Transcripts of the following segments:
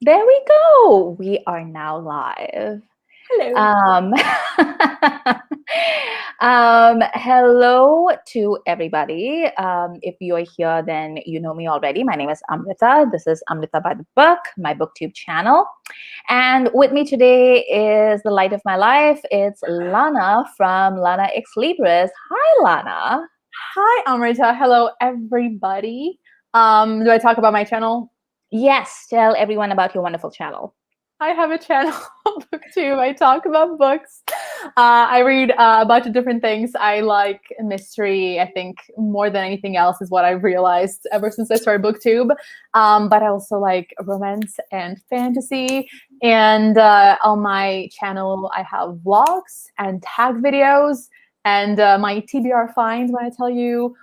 There we go. We are now live. Hello. Um, hello to everybody. If you're here, then you know me already. My name is Amrita. This is Amrita by the Book, my booktube channel. And with me today is the light of my life. It's Lana from Lana ExLibris. Hi, Lana. Hi, Amrita. Hello, everybody. Do I talk about my channel? Yes, tell everyone about your wonderful channel. I have a channel on BookTube. I talk about books. I read a bunch of different things. I like mystery, I think, more than anything else is what I've realized ever since I started BookTube. But I also like romance and fantasy. And on my channel, I have vlogs and tag videos and my TBR finds when I tell you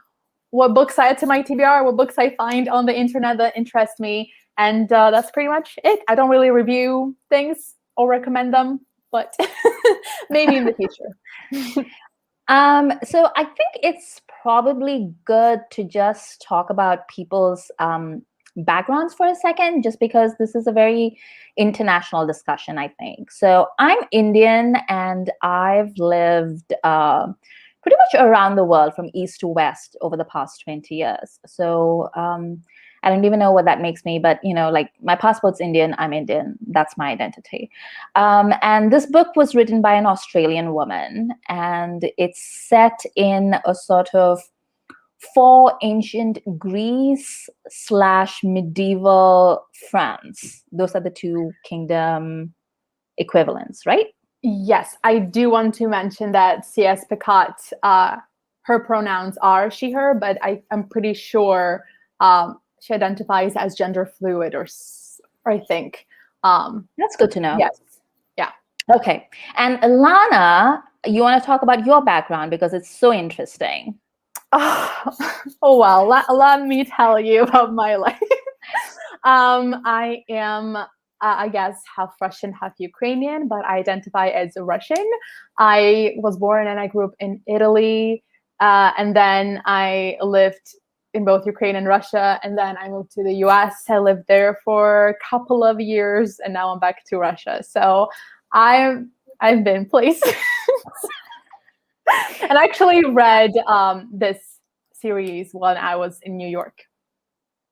what books I add to my TBR, what books I find on the internet that interest me. And that's pretty much it. I don't really review things or recommend them, but maybe in the future. So I think it's probably good to just talk about people's backgrounds for a second, just because this is a very international discussion, I think. So I'm Indian and I've lived pretty much around the world from east to west over the past 20 years. So I don't even know what that makes me, but like my passport's Indian, I'm Indian. That's my identity. And this book was written by an Australian woman, and it's set in a sort of for ancient Greece / medieval France. Those are the two kingdom equivalents, right? Yes, I do want to mention that C.S. Pacat, her pronouns are she, her, but I'm pretty sure she identifies as gender fluid, or I think. That's good to know. Yes. Yeah. Okay. And Lana, you want to talk about your background because it's so interesting. Oh well, let me tell you about my life. I am, I guess, half Russian, half Ukrainian, but I identify as Russian. I was born and I grew up in Italy, and then I lived in both Ukraine and Russia, and then I moved to the US. I lived there for a couple of years, and now I'm back to Russia. So I've been places. And I actually read this series when I was in New York.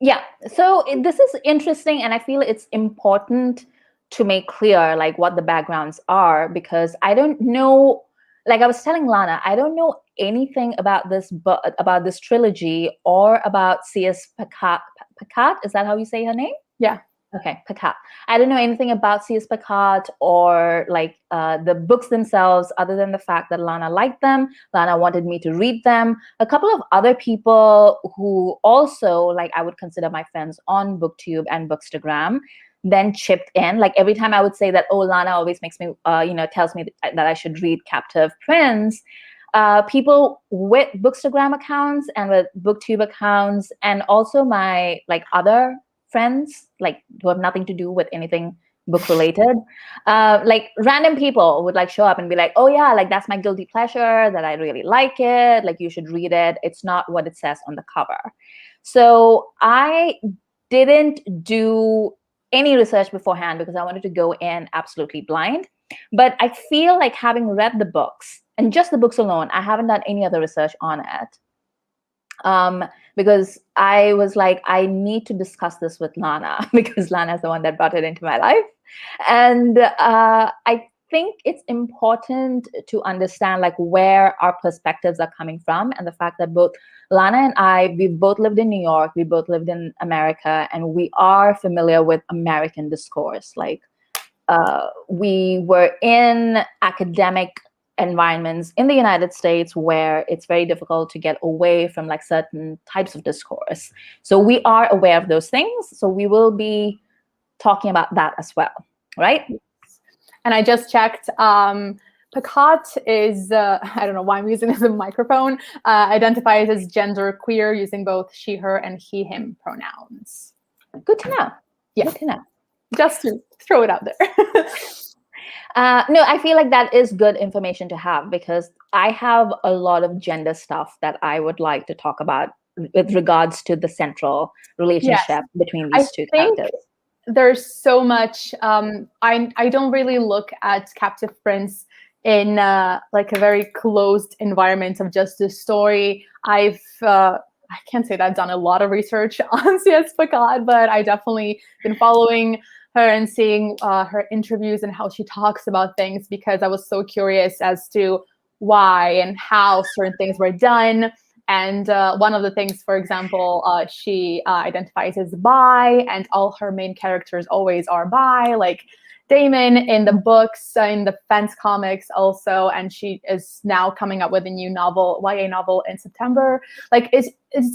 Yeah, so this is interesting, and I feel it's important to make clear like what the backgrounds are, because I don't know, like I was telling Lana, I don't know anything about this book, about this trilogy, or about C.S. Pacat. Pacat, is that how you say her name? Yeah. Okay, Pacat. I don't know anything about C.S. Pacat or like the books themselves, other than the fact that Lana liked them. Lana wanted me to read them. A couple of other people who also, like, I would consider my friends on BookTube and Bookstagram, then chipped in. Like every time I would say that, oh, Lana always makes me, tells me that I should read Captive Prince. People with Bookstagram accounts and with BookTube accounts, and also my like other friends, like who have nothing to do with anything book related, like random people would like show up and be like, oh yeah, like that's my guilty pleasure, that I really like it, like you should read it, it's not what it says on the cover. So I didn't do any research beforehand because I wanted to go in absolutely blind. But I feel like, having read the books and just the books alone, I haven't done any other research on it, because I was like, I need to discuss this with Lana because Lana is the one that brought it into my life. And I think it's important to understand like where our perspectives are coming from, and the fact that both Lana and I, we both lived in New York, we both lived in America, and we are familiar with American discourse. Like we were in academic environments in the United States where it's very difficult to get away from like certain types of discourse. So we are aware of those things. So we will be talking about that as well, right? And I just checked. Pacat is, I don't know why I'm using this as a microphone, identifies as gender queer using both she, her, and he, him pronouns. Good to know. Yeah. Good to know. Just to throw it out there. No, I feel like that is good information to have, because I have a lot of gender stuff that I would like to talk about with regards to the central relationship between these two characters. there's so much. I don't really look at Captive Prince in like a very closed environment of just the story. I can't say that I've done a lot of research on CS Pacat, but I definitely been following her and seeing her interviews and how she talks about things, because I was so curious as to why and how certain things were done. And one of the things, for example, she identifies as bi, and all her main characters always are bi, like Damon in the books, in the Fence comics also, and she is now coming up with a new novel, YA novel, in September. Like, it's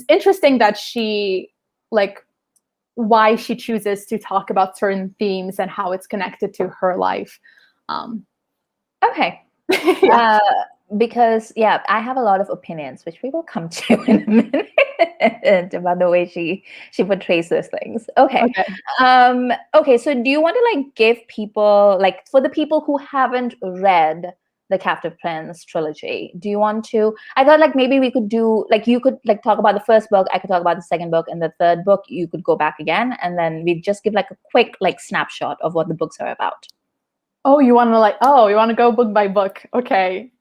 interesting that she, like, why she chooses to talk about certain themes and how it's connected to her life. Okay. Yeah. Because I have a lot of opinions, which we will come to in a minute about the way she portrays those things. Okay. Okay. So do you want to like give people, like, for the people who haven't read the Captive Prince trilogy, do you want to? I thought like maybe we could do like, you could like talk about the first book, I could talk about the second book, and the third book you could go back again, and then we just give like a quick like snapshot of what the books are about. Oh, you want to go book by book? Okay.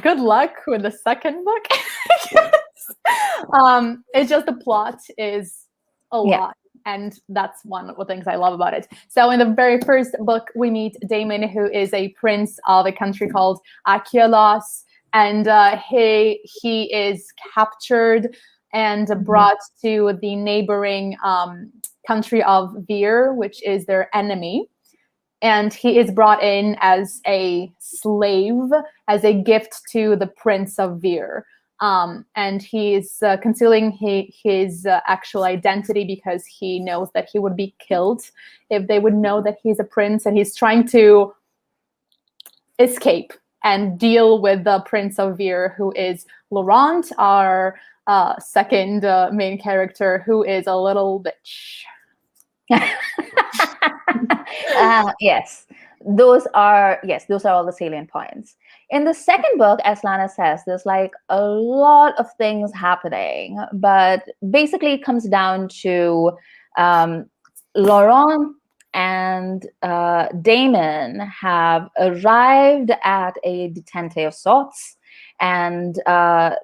Good luck with the second book. It's just the plot is a lot, and that's one of the things I love about it. So in the very first book, we meet Damon, who is a prince of a country called Achelos, and he is captured and brought to the neighboring country of Vir, which is their enemy. And he is brought in as a slave, as a gift to the Prince of Vir. And he's concealing his actual identity, because he knows that he would be killed if they would know that he's a prince. And he's trying to escape and deal with the Prince of Vir, who is Laurent, our second main character, who is a little bitch. Yes, those are all the salient points. In the second book, as Lana says, there's like a lot of things happening, but basically it comes down to Laurent and Damon have arrived at a detente of sorts, and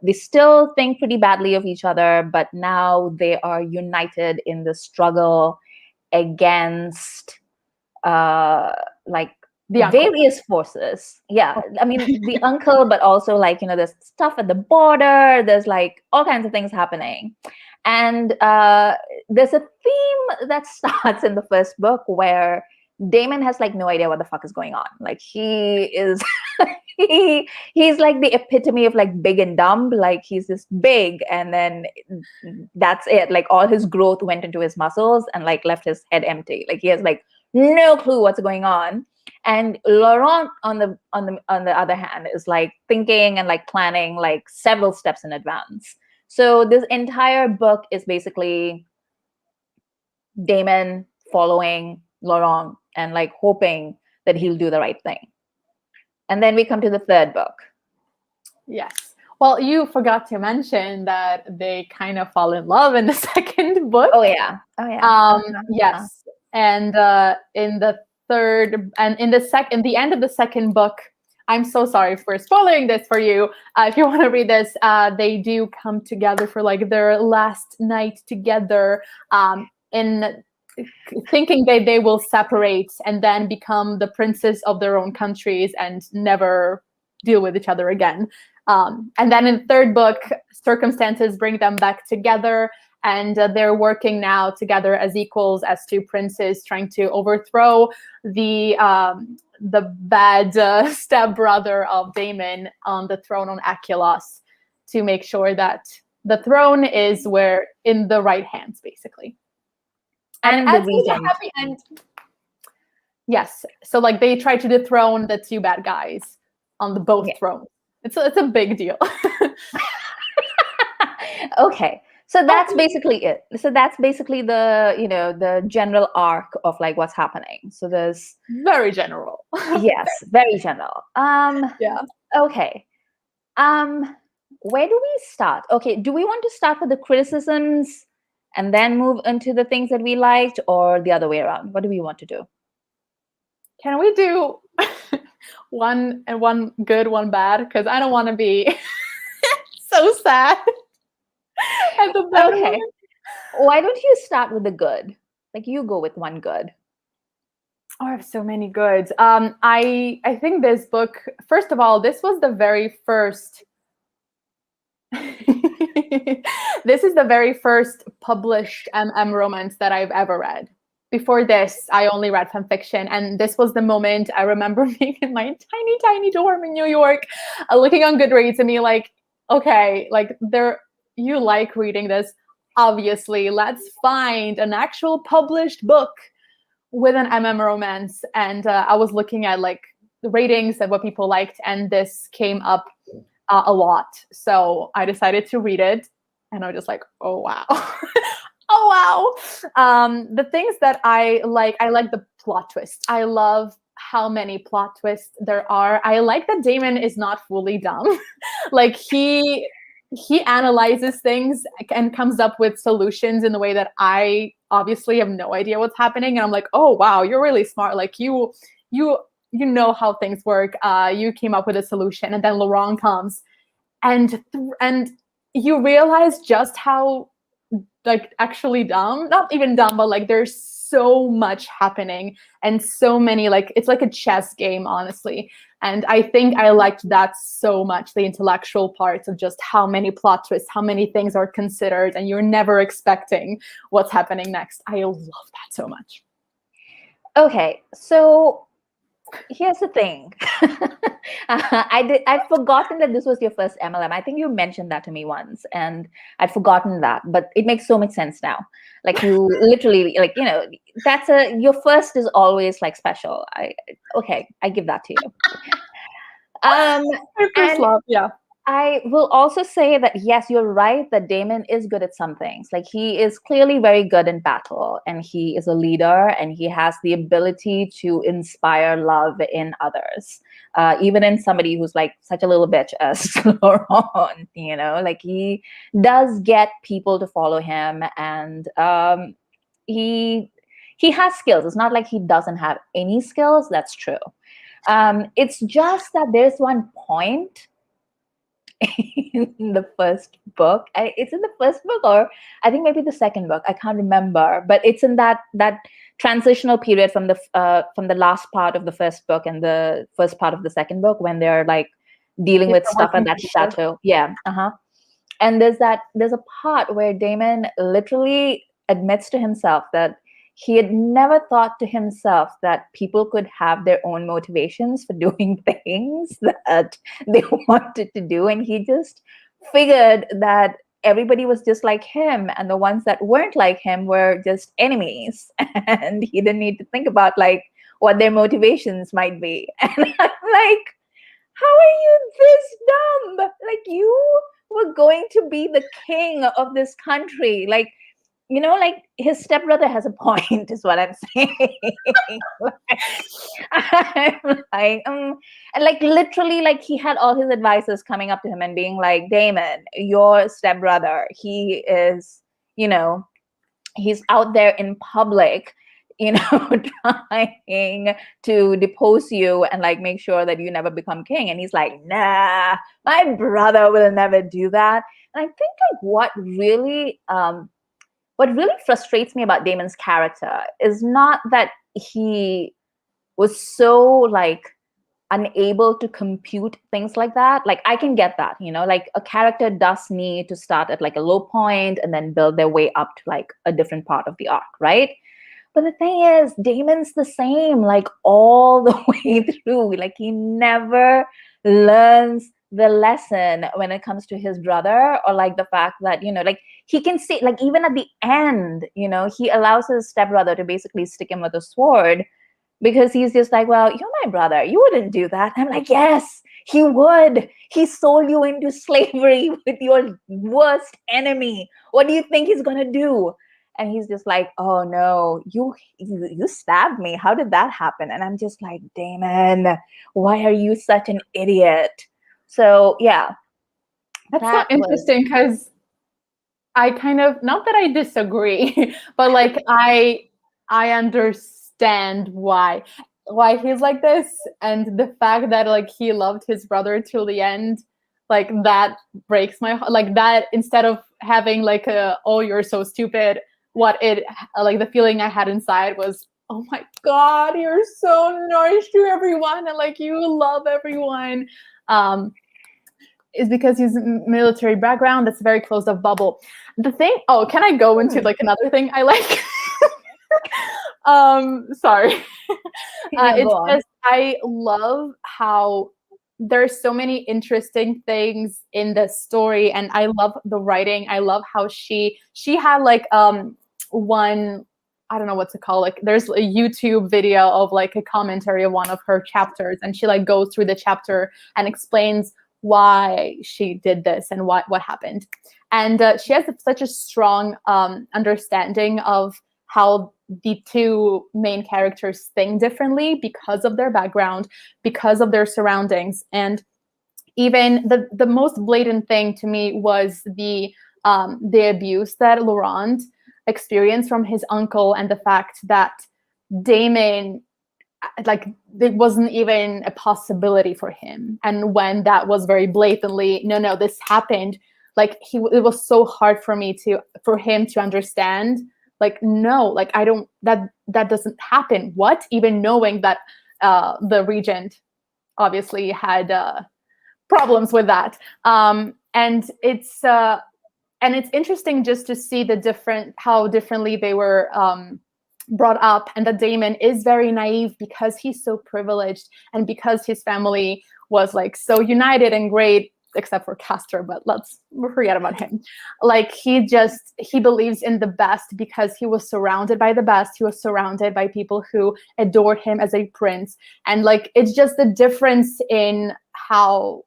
they still think pretty badly of each other, but now they are united in the struggle against like The various forces. I mean the uncle, but also like, you know, there's stuff at the border, there's like all kinds of things happening. And there's a theme that starts in the first book where Damon has like no idea what the fuck is going on. Like he is he's like the epitome of like big and dumb. Like he's this big, and then that's it. Like all his growth went into his muscles and like left his head empty. Like he has like no clue what's going on. And Laurent on the other hand is like thinking and like planning like several steps in advance. So this entire book is basically Damon following Laurent and like hoping that he'll do the right thing. And then we come to the third book. Yes. Well, you forgot to mention that they kind of fall in love in the second book. Oh yeah. Yes. And in the third, and in the end of the second book, I'm so sorry for spoiling this for you. If you want to read this, they do come together for like their last night together, in thinking that they will separate and then become the princes of their own countries and never deal with each other again. And then in the third book, circumstances bring them back together, and they're working now together as equals, as two princes, trying to overthrow the bad stepbrother of Damon on the throne on Achelos, to make sure that the throne is in the right hands, basically. And as a happy end. Yes. So like they try to dethrone the two bad guys on the both thrones. It's a big deal. Okay. So that's basically it. So that's basically the, you know, the general arc of like what's happening. So there's very general. Yes, very general. Yeah. Okay. Where do we start? Okay, do we want to start with the criticisms and then move into the things that we liked, or the other way around? What do we want to do? Can we do one good, one bad? Because I don't want to be so sad at the bad one. Okay. Why don't you start with the good? Like, you go with one good. Oh, I have so many goods. I think this book, first of all, this was the very first. This is the very first published romance that I've ever read. Before this, I only read fan fiction, and this was the moment I remember being in my tiny, tiny dorm in New York, looking on Goodreads and being like, okay, like you like reading this. Obviously, let's find an actual published book with an romance. And I was looking at like the ratings and what people liked, and this came up a lot. So I decided to read it, and I was just like, oh wow. Oh wow. The things that I like the plot twist. I love how many plot twists there are. I like that Damon is not fully dumb. Like he analyzes things and comes up with solutions in the way that I obviously have no idea what's happening. And I'm like, oh wow, you're really smart. Like you know how things work. You came up with a solution, and then Laurent comes, and you realize just how like actually dumb, not even dumb, but like there's so much happening and so many, like it's like a chess game, honestly. And I think I liked that so much, the intellectual parts of just how many plot twists, how many things are considered, and you're never expecting what's happening next. I love that so much. Okay, so here's the thing. I'd forgotten that this was your first MLM. I think you mentioned that to me once, and I'd forgotten that, but it makes so much sense now. Like, you literally, like, your first is always like special. I give that to you. My first love, yeah. I will also say that, yes, you're right that Damon is good at some things. Like, he is clearly very good in battle, and he is a leader, and he has the ability to inspire love in others, even in somebody who's like such a little bitch as Laurent. Like, he does get people to follow him, and he has skills. It's not like he doesn't have any skills. That's true. It's just that there's one point in the first book. It's in the first book, or I think maybe the second book. I can't remember, but it's in that transitional period from the last part of the first book and the first part of the second book, when they're like dealing with stuff at that chateau. Yeah. And there's a part where Damon literally admits to himself that he had never thought to himself that people could have their own motivations for doing things that they wanted to do. And he just figured that everybody was just like him, and the ones that weren't like him were just enemies. And he didn't need to think about like what their motivations might be. And I'm like, how are you this dumb? Like, you were going to be the king of this country. Like, like, his stepbrother has a point, is what I'm saying. I'm like, and like literally, like, he had all his advisors coming up to him and being like, Damon, your stepbrother, he is, he's out there in public, trying to depose you and like make sure that you never become king. And he's like, nah, my brother will never do that. And I think like what really frustrates me about Damon's character is not that he was so like unable to compute things like that. Like, I can get that, like a character does need to start at like a low point and then build their way up to like a different part of the arc, right? But the thing is, Damon's the same, like all the way through. Like, he never learns the lesson when it comes to his brother, or like the fact that, like, he can see, like, even at the end, he allows his stepbrother to basically stick him with a sword, because he's just like, well, you're my brother, you wouldn't do that. I'm like, yes, he would. He sold you into slavery with your worst enemy. What do you think he's gonna do? And he's just like, oh no, you stabbed me. How did that happen? And I'm just like, Damon, why are you such an idiot? So yeah. That's so interesting, because I kind of, not that I disagree, but like I understand why he's like this, and the fact that like he loved his brother till the end, like that breaks my heart. Like that, instead of having like a, oh you're so stupid, what it, like the feeling I had inside was, oh my god, you're so nice to everyone and like you love everyone. Is because he's military background, that's a very closed up bubble. The thing, oh, can I go into like another thing I like? Sorry. It's just, I love how there's so many interesting things in the story, and I love the writing. I love how she had like one, I don't know what to call, like there's a YouTube video of like a commentary of one of her chapters, and she like goes through the chapter and explains why she did this and what happened. And she has such a strong understanding of how the two main characters think differently because of their background, because of their surroundings. And even the most blatant thing to me was the abuse that Laurent experienced from his uncle, and the fact that Damon, like, it wasn't even a possibility for him. And when that was very blatantly, no, this happened, like it was so hard for him to understand, like, no, like I don't, that doesn't happen. What? Even knowing that the regent obviously had problems with that. And it's interesting just to see how differently they were brought up, and that Damon is very naive because he's so privileged and because his family was like so united and great, except for Castor, but let's forget about him. Like he believes in the best because he was surrounded by the best. He was surrounded by people who adored him as a prince. And like, it's just the difference in how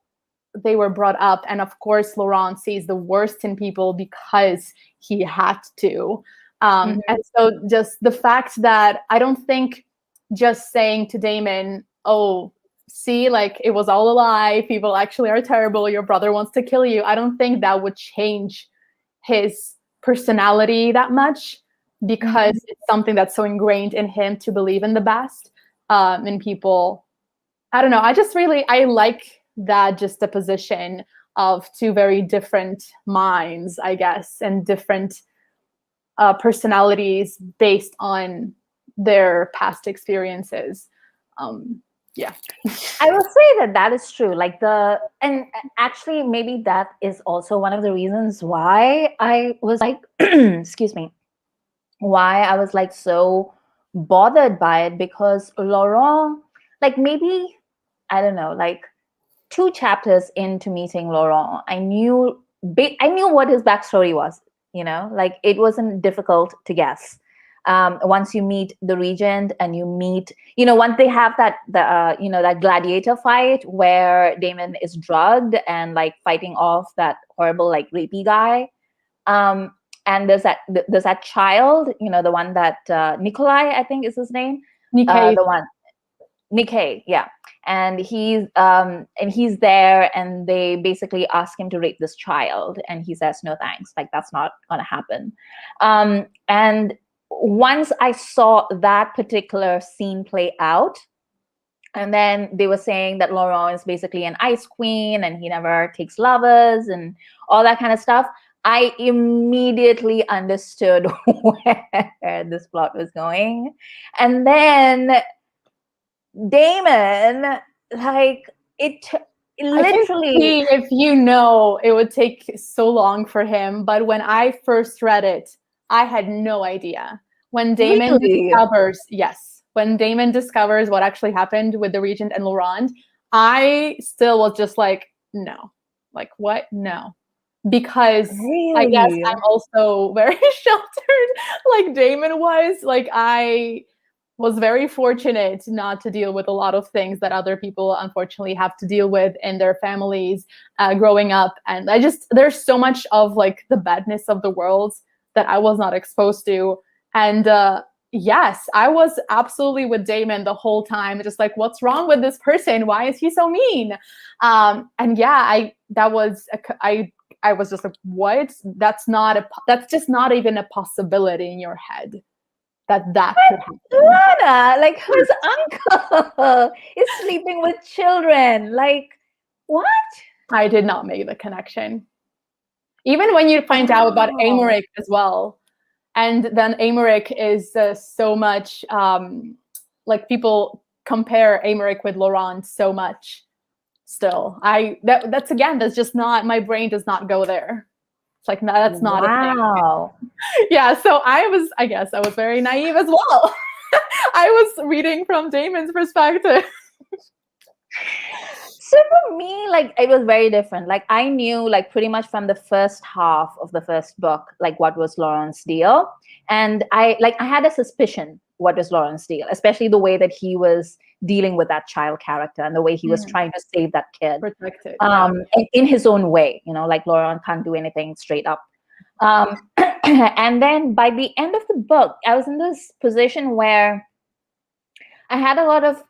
they were brought up. And of course, Laurent sees the worst in people because he had to. And so just the fact that I don't think just saying to Damon, oh, see, like it was all a lie, people actually are terrible, your brother wants to kill you, I don't think that would change his personality that much, because it's something that's so ingrained in him to believe in the best in people. I don't know, I like that juxtaposition of two very different minds, I guess, and different personalities based on their past experiences. Yeah. I will say that is true. Like and actually maybe that is also one of the reasons why I was like, excuse me, why I was like so bothered by it, because Laurent, like maybe, I don't know, like 2 chapters into meeting Laurent, I knew what his backstory was, like it wasn't difficult to guess. Once you meet the regent and you meet, once they have that gladiator fight where Damon is drugged and like fighting off that horrible like rapey guy, and there's that child, the one that Nikolai, I think is his name, the one Nikkei, yeah, and he's there, and they basically ask him to rape this child, and he says no thanks, like that's not gonna happen. And once I saw that particular scene play out, and then they were saying that Laurent is basically an ice queen and he never takes lovers and all that kind of stuff, I immediately understood where this plot was going. And then Damon, like it literally, if it would take so long for him, but when I first read it, I had no idea. When Damon discovers what actually happened with the regent and Laurent, I still was just like, no, like what? No. Because really? I guess I'm also very sheltered like Damon was. Like I was very fortunate not to deal with a lot of things that other people unfortunately have to deal with in their families growing up. And there's so much of like the badness of the world that I was not exposed to. And yes, I was absolutely with Damon the whole time, just like, what's wrong with this person? Why is he so mean? And yeah, I was just like, what? That's just not even a possibility in your head that could happen. Lana, like his uncle is sleeping with children. Like, what? I did not make the connection. Even when you find out about Amrita as well, and then Amrita is so much like people compare Amrita with Laurent so much. Still, that's just not, my brain does not go there. It's like, no, that's not a thing. Yeah, so I guess I was very naive as well. I was reading from Damon's perspective. So for me, like, it was very different. Like, I knew, like, pretty much from the first half of the first book, like, what was Laurent's deal. And I had a suspicion what was Laurent's deal, especially the way that he was dealing with that child character and the way he was trying to save that kid. Protect it. In his own way, you know, like Laurent can't do anything straight up. And then by the end of the book, I was in this position where I had a lot of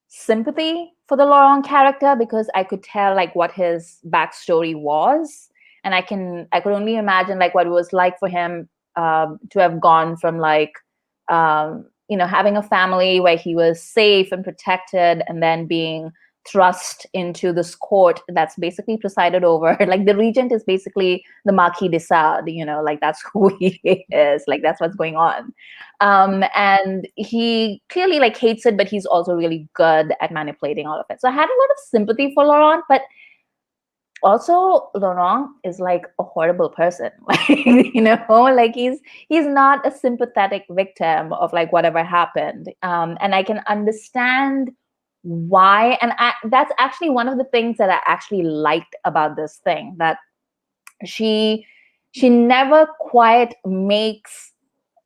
sympathy for the Laurent character because I could tell like what his backstory was, and I could only imagine like what it was like for him to have gone from like having a family where he was safe and protected, and then being thrust into this court that's basically presided over like the regent is basically the Marquis de Sade, like that's who he is, like that's what's going on. And he clearly like hates it, but he's also really good at manipulating all of it. So I had a lot of sympathy for Laurent, but also Laurent is like a horrible person. Like, like he's not a sympathetic victim of like whatever happened. And I can understand why. And that's actually one of the things that I actually liked about this thing, that she never quite makes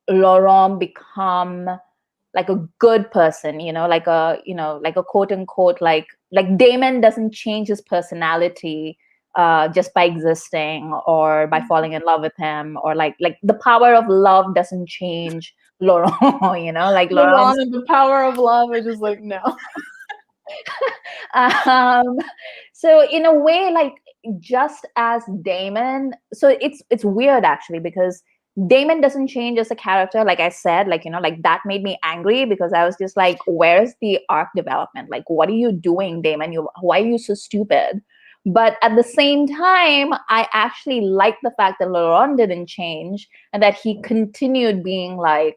Laurent become like a good person, like a quote unquote, like Damon doesn't change his personality just by existing or by falling in love with him, or like the power of love doesn't change Laurent, like Laurent and the power of love are just like, no. So in a way, like just as Damon, so it's weird actually, because Damon doesn't change as a character, like I said, like like that made me angry because I was just like, where's the arc development? Like, what are you doing, Damon? Why are you so stupid? But at the same time, I actually like the fact that Laurent didn't change and that he continued being like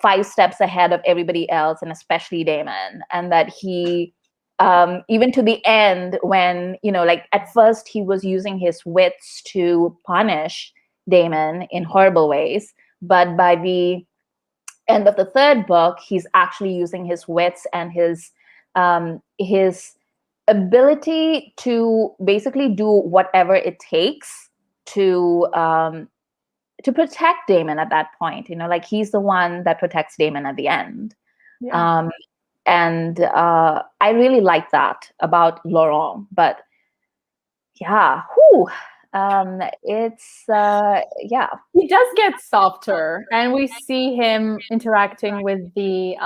5 steps ahead of everybody else, and especially Damon, and that he even to the end, when like at first he was using his wits to punish Damon in horrible ways, but by the end of the 3rd book, he's actually using his wits and his ability to basically do whatever it takes to protect Damon at that point. Like he's the one that protects Damon at the end. Yeah. And I really like that about Laurent. But yeah, it's yeah. He does get softer, and we see him interacting with the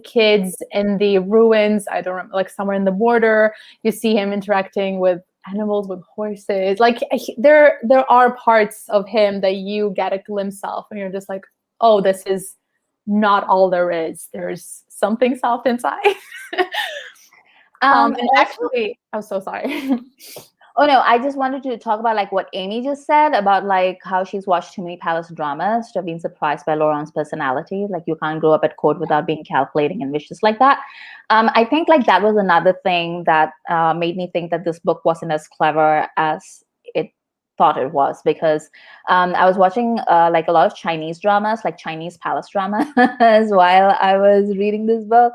kids in the ruins. I don't remember, like somewhere in the border. You see him interacting with animals, with horses. Like there are parts of him that you get a glimpse of, and you're just like, oh, this is not all there is. There's something soft inside. And actually, I'm so sorry. Oh no, I just wanted to talk about like what Amy just said about like how she's watched too many palace dramas to have been surprised by Laurent's personality. Like you can't grow up at court without being calculating and vicious like that. I think like that was another thing that made me think that this book wasn't as clever as it thought it was, because I was watching like a lot of Chinese dramas, like Chinese palace dramas while I was reading this book,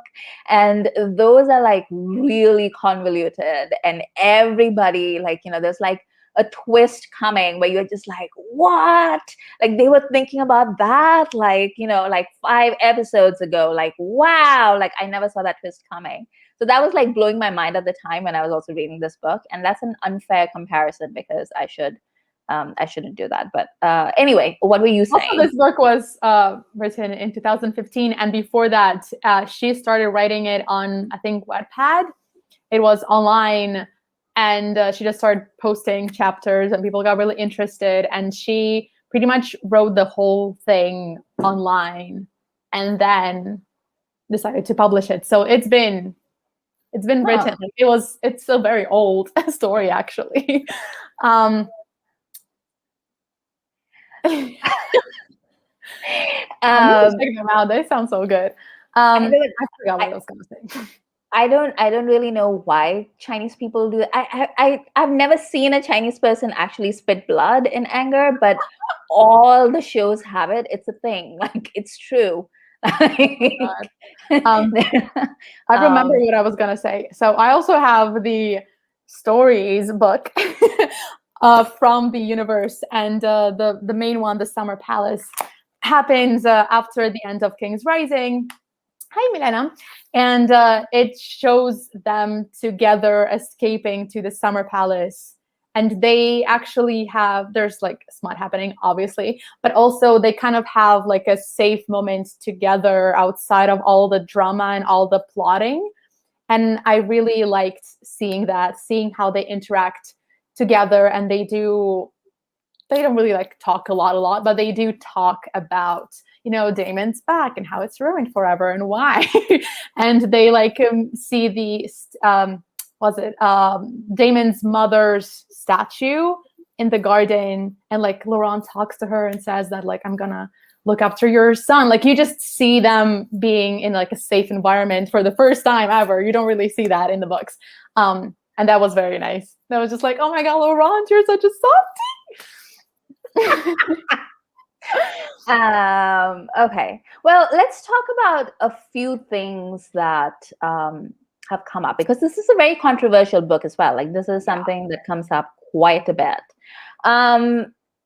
and those are like really convoluted, and everybody like there's like a twist coming where you're just like, what? Like they were thinking about that like like 5 episodes ago. Like, wow, like I never saw that twist coming. So that was like blowing my mind at the time when I was also reading this book, and that's an unfair comparison because I shouldn't do that. But anyway, what were you saying? Also, this book was written in 2015, and before that, she started writing it on, I think, Wattpad. It was online and she just started posting chapters, and people got really interested, and she pretty much wrote the whole thing online and then decided to publish it. So it's been written. It's a very old story, actually. What checking them out. They sound so good. I forgot what I was gonna say. I don't really know why Chinese people do that. I've never seen a Chinese person actually spit blood in anger, but all the shows have it. It's a thing. Like, it's true. I remember what I was gonna say. So I also have the stories book from the universe, and the main one, the Summer Palace, happens after the end of King's Rising. Hi, Milena. And it shows them together escaping to the Summer Palace. And they actually there's like smut happening, obviously, but also they kind of have like a safe moment together outside of all the drama and all the plotting. And I really liked seeing how they interact together. And they don't really like talk a lot, but they do talk about, Damon's back and how it's ruined forever and why. And they like see the Damon's mother's statue in the garden, and like Laurent talks to her and says that like, I'm gonna look after your son. Like, you just see them being in like a safe environment for the first time ever. You don't really see that in the books. And that was very nice. That was just like, oh my God, Laurent, you're such a softie. Okay. Well, let's talk about a few things that have come up, because this is a very controversial book as well. Like, this is something that comes up quite a bit.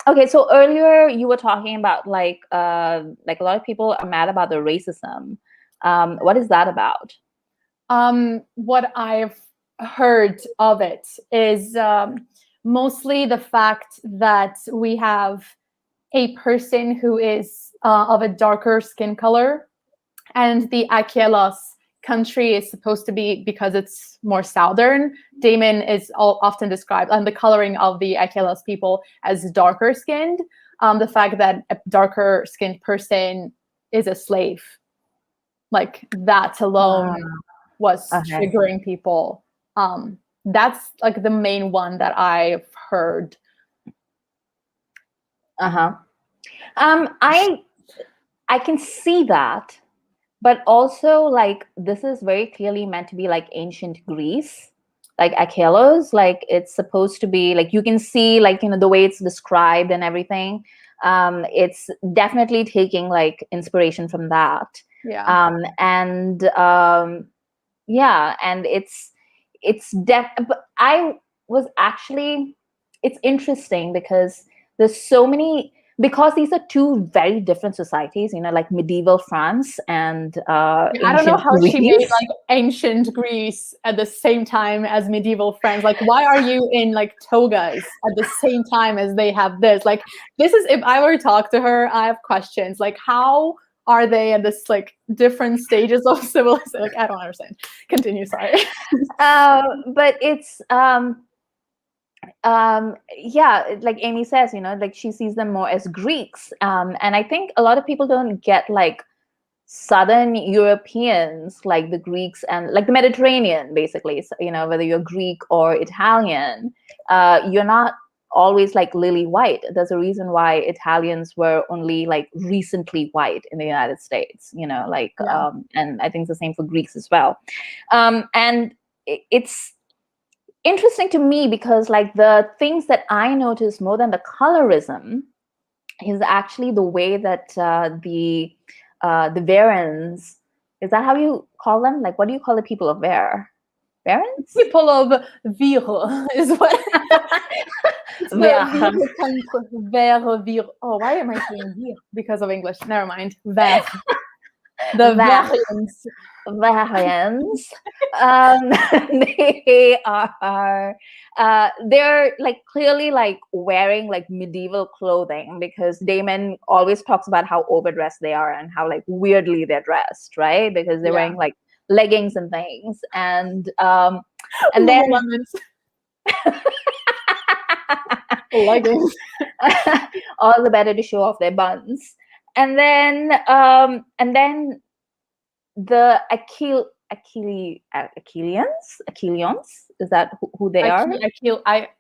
Okay, so earlier you were talking about like a lot of people are mad about the racism. What is that about? What I've heard of it is mostly the fact that we have a person who is of a darker skin color, and the Achelos country is supposed to be, because it's more southern, Damon is often described, and the coloring of the Achelos people, as darker skinned. The fact that a darker skinned person is a slave, like that alone was triggering people. That's like the main one that I've heard. I can see that, but also like this is very clearly meant to be like ancient Greece, like Achelos. Like, it's supposed to be like, you can see like, the way it's described and everything. It's definitely taking like inspiration from that. Yeah. And but it's interesting because there's so many, because these are two very different societies, like medieval France and I don't know how Greece. she made like ancient Greece at the same time as medieval France. Like, why are you in like togas at the same time as they have this? Like, this is, if I were to talk to her, I have questions. Like, how are they at this like different stages of civilization? Like, I don't understand. Continue, sorry. But it's like Amy says, like she sees them more as Greeks, and I think a lot of people don't get like Southern Europeans, like the Greeks and like the Mediterranean, basically. So, whether you're Greek or Italian, you're not always like lily white. There's a reason why Italians were only like recently white in the United States, and I think it's the same for Greeks as well. And it's interesting to me because like the things that I notice more than the colorism is actually the way that the Varans, is that how you call them? Like, what do you call the people of Var? Varans? People of Vir is what. Vir. Oh, why am I saying Vir? Because of English. Never mind. Var. The Varians. They are they're like clearly like wearing like medieval clothing, because Damon always talks about how overdressed they are and how like weirdly they're dressed, right? Because they're wearing like leggings and things, and then Leggings. All the better to show off their buns. And then the Achilleans, is that who they are?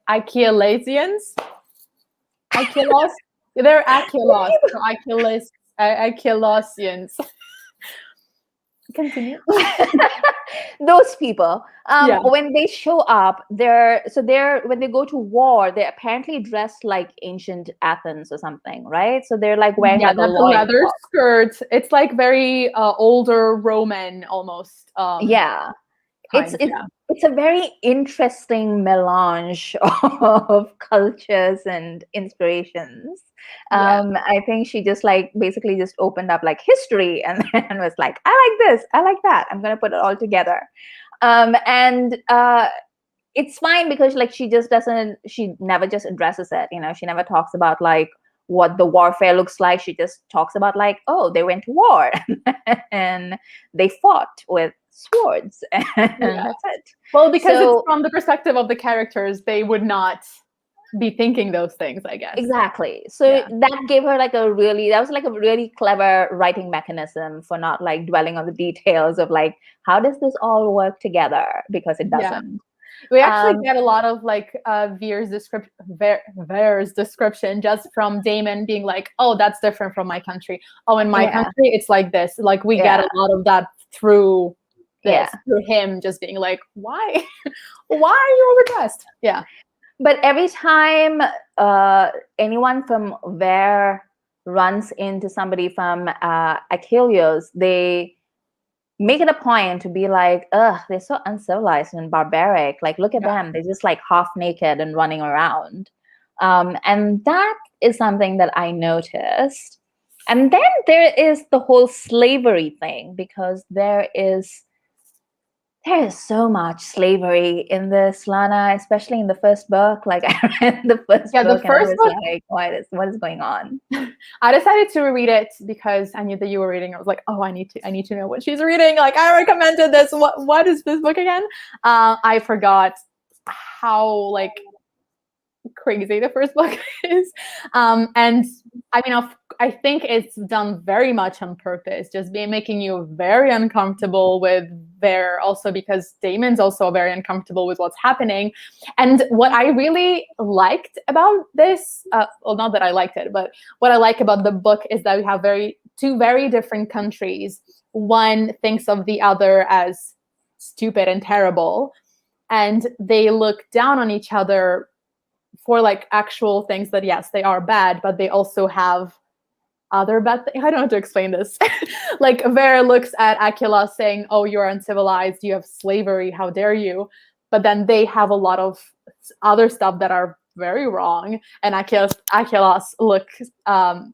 Achillesians. Achilles. They're Achilles. So Achillesians. Continue. Those people, Yeah. when they show up, when they go to war, they're apparently dressed like ancient Athens or something, right? So they're like wearing like a that's a leather loincloth. skirt. It's like very older Roman almost. Yeah. Kind, It's a very interesting melange of cultures and inspirations. I think she just like basically just opened up like history and then was like, I like this, I like that, I'm gonna put it all together. And it's fine because like she never just addresses it, she never talks about like what the warfare looks like. She just talks about like, oh, they went to war and they fought with swords and that's it. Well, because it's from the perspective of the characters, they would not be thinking those things, I guess. Exactly. So that gave her like a really clever writing mechanism for not like dwelling on the details of like, how does this all work together? Because it doesn't. We actually get a lot of like Veer's description just from Damon being like, oh, that's different from my country. Oh, in my country, it's like this. Like we get a lot of that through through him just being like, why are you overdressed? Yeah. But every time anyone from Ver runs into somebody from Achilles, they make it a point to be like, ugh, they're so uncivilized and barbaric. Like, look at them. They're just like half naked and running around. And that is something that I noticed. And then there is the whole slavery thing, because there is so much slavery in this, Lana, especially in the first book. Like I read the first book and I was like, what is going on? I decided to reread it because I knew that you were reading. I was like, oh, I need to know what she's reading. Like I recommended this. What is this book again? I forgot how like crazy the first book is. And I mean, I think it's done very much on purpose, just making you very uncomfortable with Ver, also because Damon's also very uncomfortable with what's happening. And what I really liked about this, well, not that I liked it, but what I like about the book is that we have two very different countries. One thinks of the other as stupid and terrible, and they look down on each other for like actual things that, yes, they are bad, but they also have other bad things. I don't know how to explain this. Like Ver looks at Aquila saying, oh, you're uncivilized, you have slavery, how dare you? But then they have a lot of other stuff that are very wrong. And Aquilus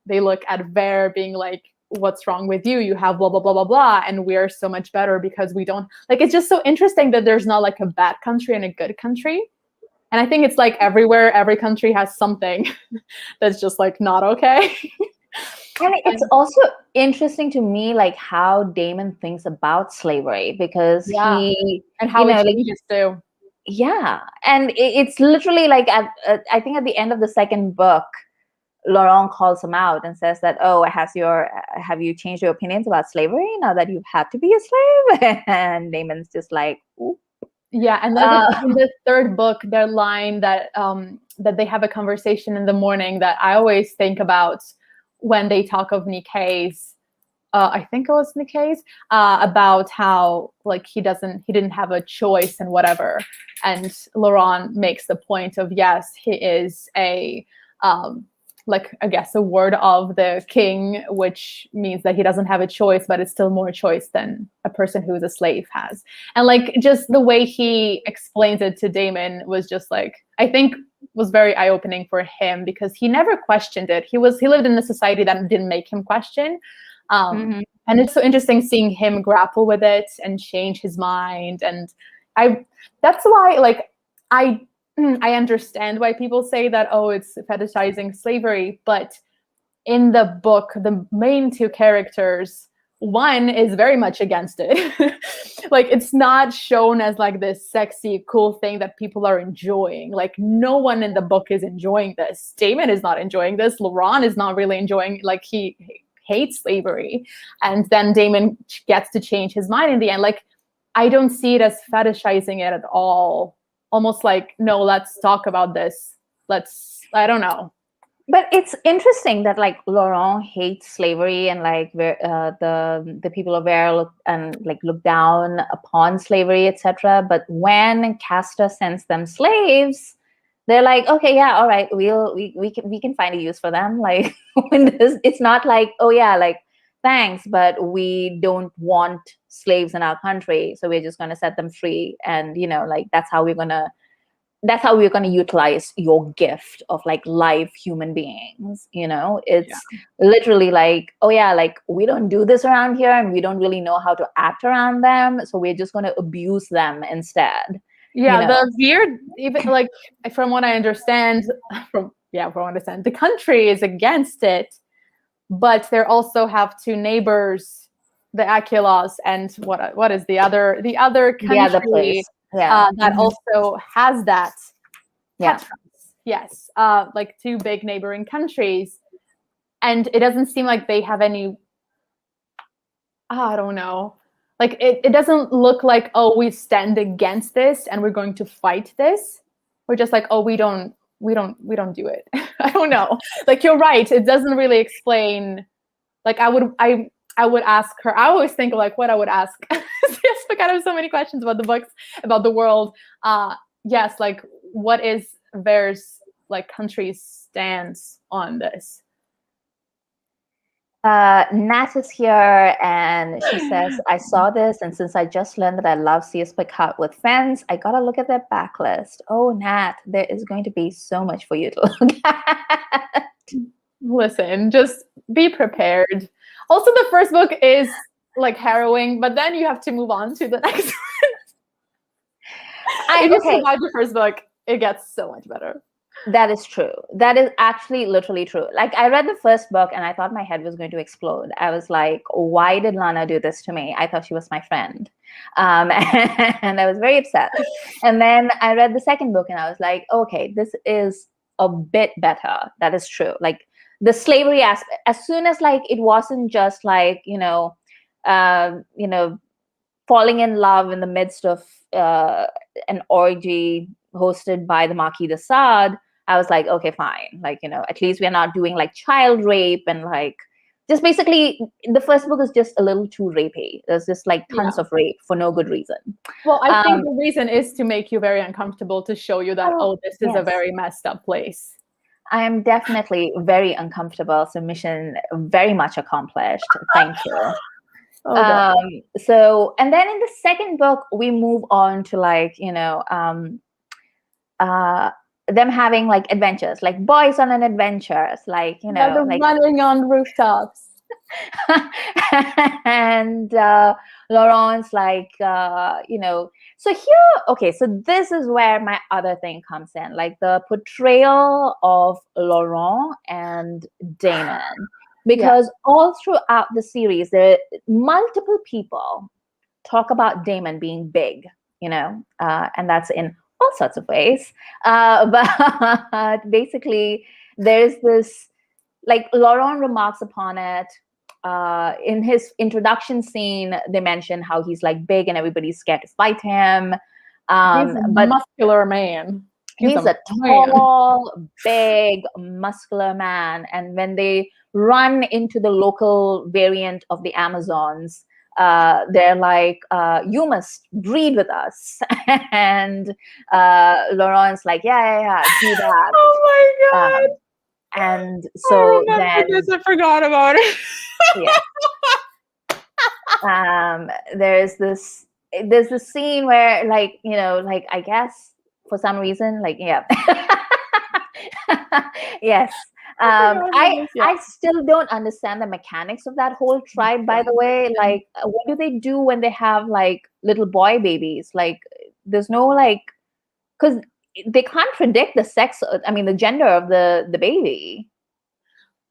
they look at Ver being like, what's wrong with you? You have blah, blah, blah, blah, blah. And we're so much better because we don't. Like, it's just so interesting that there's not like a bad country and a good country. And I think it's like everywhere, every country has something that's just like not okay. And it's also interesting to me, like how Damon thinks about slavery, because he and how it changes too. Yeah, and it's literally like I think at the end of the second book, Laurent calls him out and says that, oh, have you changed your opinions about slavery now that you've had to be a slave? And Damon's just like, ooh. Yeah, and then in the third book, their line that they have a conversation in the morning that I always think about when they talk of Nikkei's, I think it was Nikkei's, about how like he didn't have a choice and whatever. And Laurent makes the point of, yes, he is a like, I guess, a word of the king, which means that he doesn't have a choice, but it's still more choice than a person who is a slave has. And like, just the way he explains it to Damon was just like, I think was very eye-opening for him, because he never questioned it. He lived in a society that didn't make him question. And it's so interesting seeing him grapple with it and change his mind. And that's why, like, I understand why people say that, oh, it's fetishizing slavery, but in the book, the main two characters one is very much against it. Like, it's not shown as like this sexy, cool thing that people are enjoying. Like, no one in the book is enjoying this. Damon is not enjoying this. Laurent is not really enjoying, like, he hates slavery. And then Damon gets to change his mind in the end. Like, I don't see it as fetishizing it at all. Almost like, no, let's talk about this. I don't know. But it's interesting that like Laurent hates slavery and like the people of Vere look down upon slavery, etc. But when Castor sends them slaves, they're like, okay, yeah, all right, we can find a use for them. Like, it's not like, oh yeah, like, thanks, but we don't want slaves in our country, so we're just going to set them free, and like that's how we're going to utilize your gift of like live human beings. It's literally like, oh yeah, like we don't do this around here and we don't really know how to act around them, so we're just going to abuse them instead. Yeah, the Vere, even like from what I understand, the country is against it, but they also have two neighbors, the Aquilas, and what is the other country? The other place. Yeah. That also has that. Yeah. Yes. Like two big neighboring countries. And it doesn't seem like they have any, I don't know. Like it doesn't look like, oh, we stand against this and we're going to fight this. We're just like, oh, we don't do it. I don't know. Like, you're right. It doesn't really explain. Like, I would ask her. I always think like what I would ask. Yes, because I have so many questions about the books, about the world. Yes, like what is Vere's like country's stance on this? Nat is here and she says, I saw this, and since I just learned that I love C.S. Pacat with friends, I gotta look at their backlist. Oh, Nat, there is going to be so much for you to look at. Listen, just be prepared. Also, the first book is like harrowing, but then you have to move on to the next one. If you survive the first book, it gets so much better. That is true. That is actually literally true. Like, I read the first book and I thought my head was going to explode. I was like, why did Lana do this to me? I thought she was my friend. And I was very upset. And then I read the second book and I was like, okay, this is a bit better. That is true. Like, the slavery aspect, as soon as like it wasn't just like, falling in love in the midst of an orgy hosted by the Marquis de Sade, I was like, okay, fine. Like, at least we're not doing like child rape and like just basically the first book is just a little too rapey. There's just like tons of rape for no good reason. Well, I think the reason is to make you very uncomfortable, to show you that, this is a very messed up place. I am definitely very uncomfortable. So mission very much accomplished. Thank you. So, and then in the second book, we move on to like, them having like adventures, like boys on an adventures, like, like running on rooftops. And Laurent's like, so here, okay, so this is where my other thing comes in, like the portrayal of Laurent and Damon. Because all throughout the series, there are multiple people talk about Damon being big, and that's in all sorts of ways. But basically, there's this, like, Laurent remarks upon it. In his introduction scene, they mention how he's like big and everybody's scared to fight him. He's a muscular man. He's a tall, big, muscular man. And when they run into the local variant of the Amazons, they're like, you must breed with us. And Laurent's like, yeah, do that. Oh my God. And so I forgot about it. There's this scene where, like, like, I guess for some reason, like, yes. I still don't understand the mechanics of that whole tribe, by the way. Like, what do they do when they have like little boy babies? Like, there's no like, because they can't predict the sex, the gender of the baby.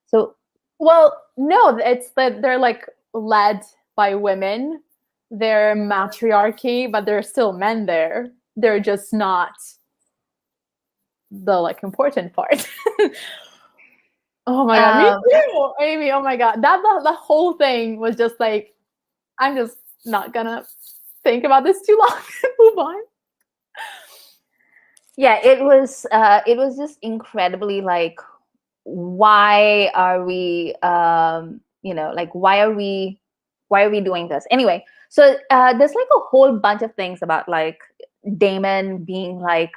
So, well, no, it's that they're like led by women. They're matriarchy, but there are still men there. They're just not the like important part. Oh my god, me too, Amy. Oh my god, that the whole thing was just like, I'm just not gonna think about this too long. Move on. Yeah, it was just incredibly like, why are we like why are we doing this anyway? So there's like a whole bunch of things about like Damon being like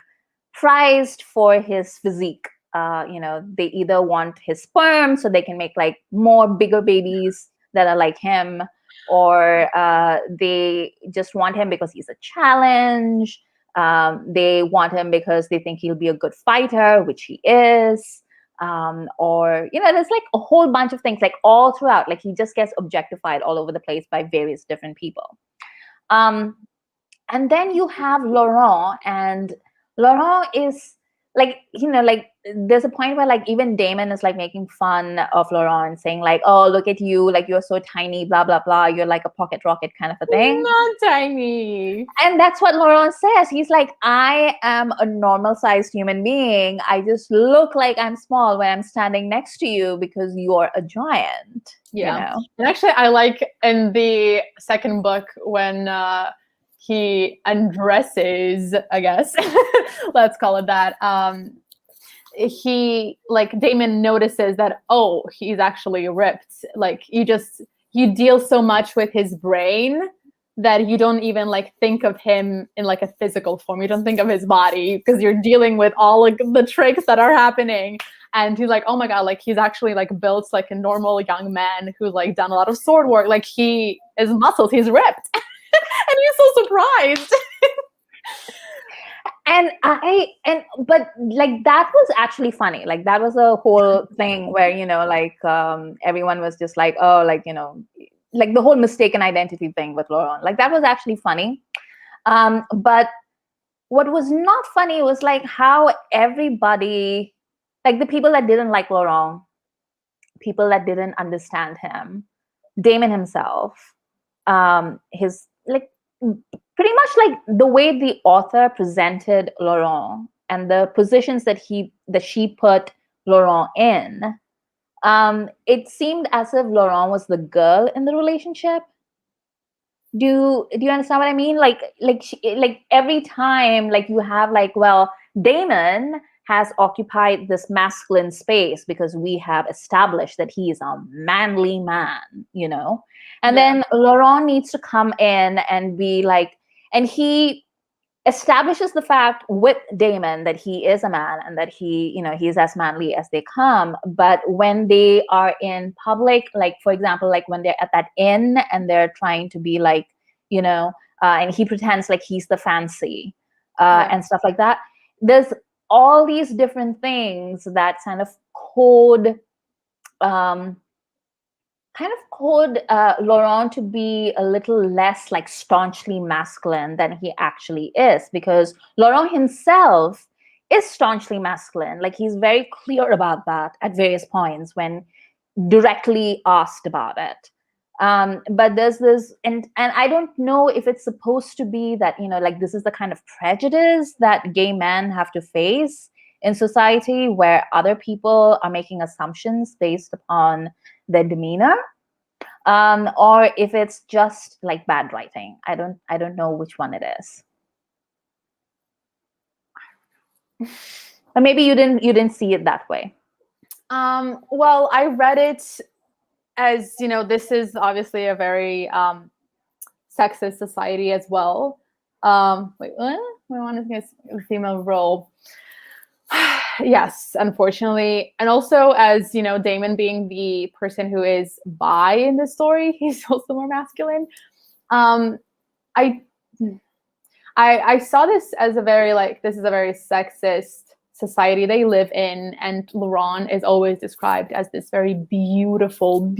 prized for his physique. They either want his sperm so they can make like more bigger babies that are like him, or they just want him because he's a challenge. They want him because they think he'll be a good fighter, which he is. Or there's like a whole bunch of things like all throughout. Like he just gets objectified all over the place by various different people. And then you have Laurent, and Laurent is like, like there's a point where like even Damon is like making fun of Laurent, saying like, oh, look at you, like you're so tiny, blah blah blah, you're like a pocket rocket kind of a thing. Not tiny. And that's what Laurent says. He's like, I am a normal sized human being, I just look like I'm small when I'm standing next to you because you're a giant. Yeah. And actually I like in the second book when he undresses, I guess, let's call it that. He like Damon notices that, oh, he's actually ripped. Like you deal so much with his brain that you don't even like think of him in like a physical form. You don't think of his body because you're dealing with all like the tricks that are happening. And he's like, oh my god, like he's actually like built like a normal young man who's like done a lot of sword work. Like he is muscles, he's ripped. And he's so surprised. But like that was actually funny. Like that was a whole thing where everyone was just like, oh, like like the whole mistaken identity thing with Laurent. Like that was actually funny. But what was not funny was like how everybody, like the people that didn't like Laurent, people that didn't understand him, Damon himself, his like pretty much like the way the author presented Laurent and the positions that she put Laurent in, it seemed as if Laurent was the girl in the relationship. Do you understand what I mean? Like every time like you have like, well, Damon has occupied this masculine space because we have established that he is a manly man, and then Laurent needs to come in and be like, and he establishes the fact with Damon that he is a man and that he's as manly as they come. But when they are in public, like for example, like when they're at that inn and they're trying to be like, and he pretends like he's the fancy and stuff like that, there's all these different things that kind of code Laurent to be a little less like staunchly masculine than he actually is, because Laurent himself is staunchly masculine. Like he's very clear about that at various points when directly asked about it. But there's this, and I don't know if it's supposed to be that, like this is the kind of prejudice that gay men have to face in society, where other people are making assumptions based upon their demeanor, or if it's just like bad writing. I don't know which one it is. Or maybe you didn't see it that way. Well, I read it as, this is obviously a very sexist society as well. Wait, what? I want to get a female role. Yes, unfortunately. And also, as Damon being the person who is bi in the story, he's also more masculine. I saw this as a very this is a very sexist society they live in, and Laurent is always described as this very beautiful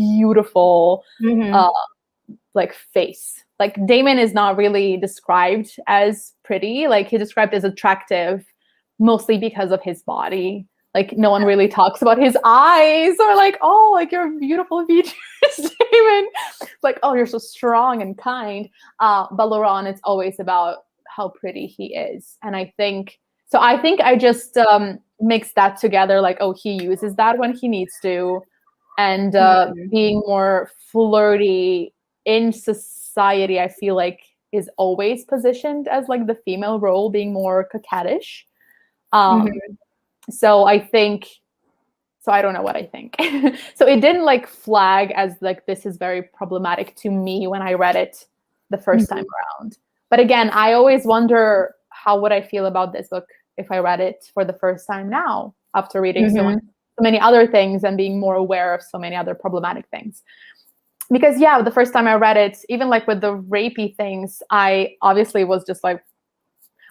like face. Like Damon is not really described as pretty. Like he's described as attractive, mostly because of his body. like no one really talks about his eyes or like, oh, like your beautiful features, Damon. Like, oh, you're so strong and kind. But Laurent, it's always about how pretty he is. And I think I just mix that together, like, oh, he uses that when he needs to. And being more flirty in society, I feel like is always positioned as like the female role, being more coquettish. So I think, so I don't know what I think. So it didn't like flag as like, this is very problematic to me when I read it the first time around. But again, I always wonder how would I feel about this book if I read it for the first time now, after reading so many other things and being more aware of so many other problematic things. Because yeah, the first time I read it, even like with the rapey things, I obviously was just like,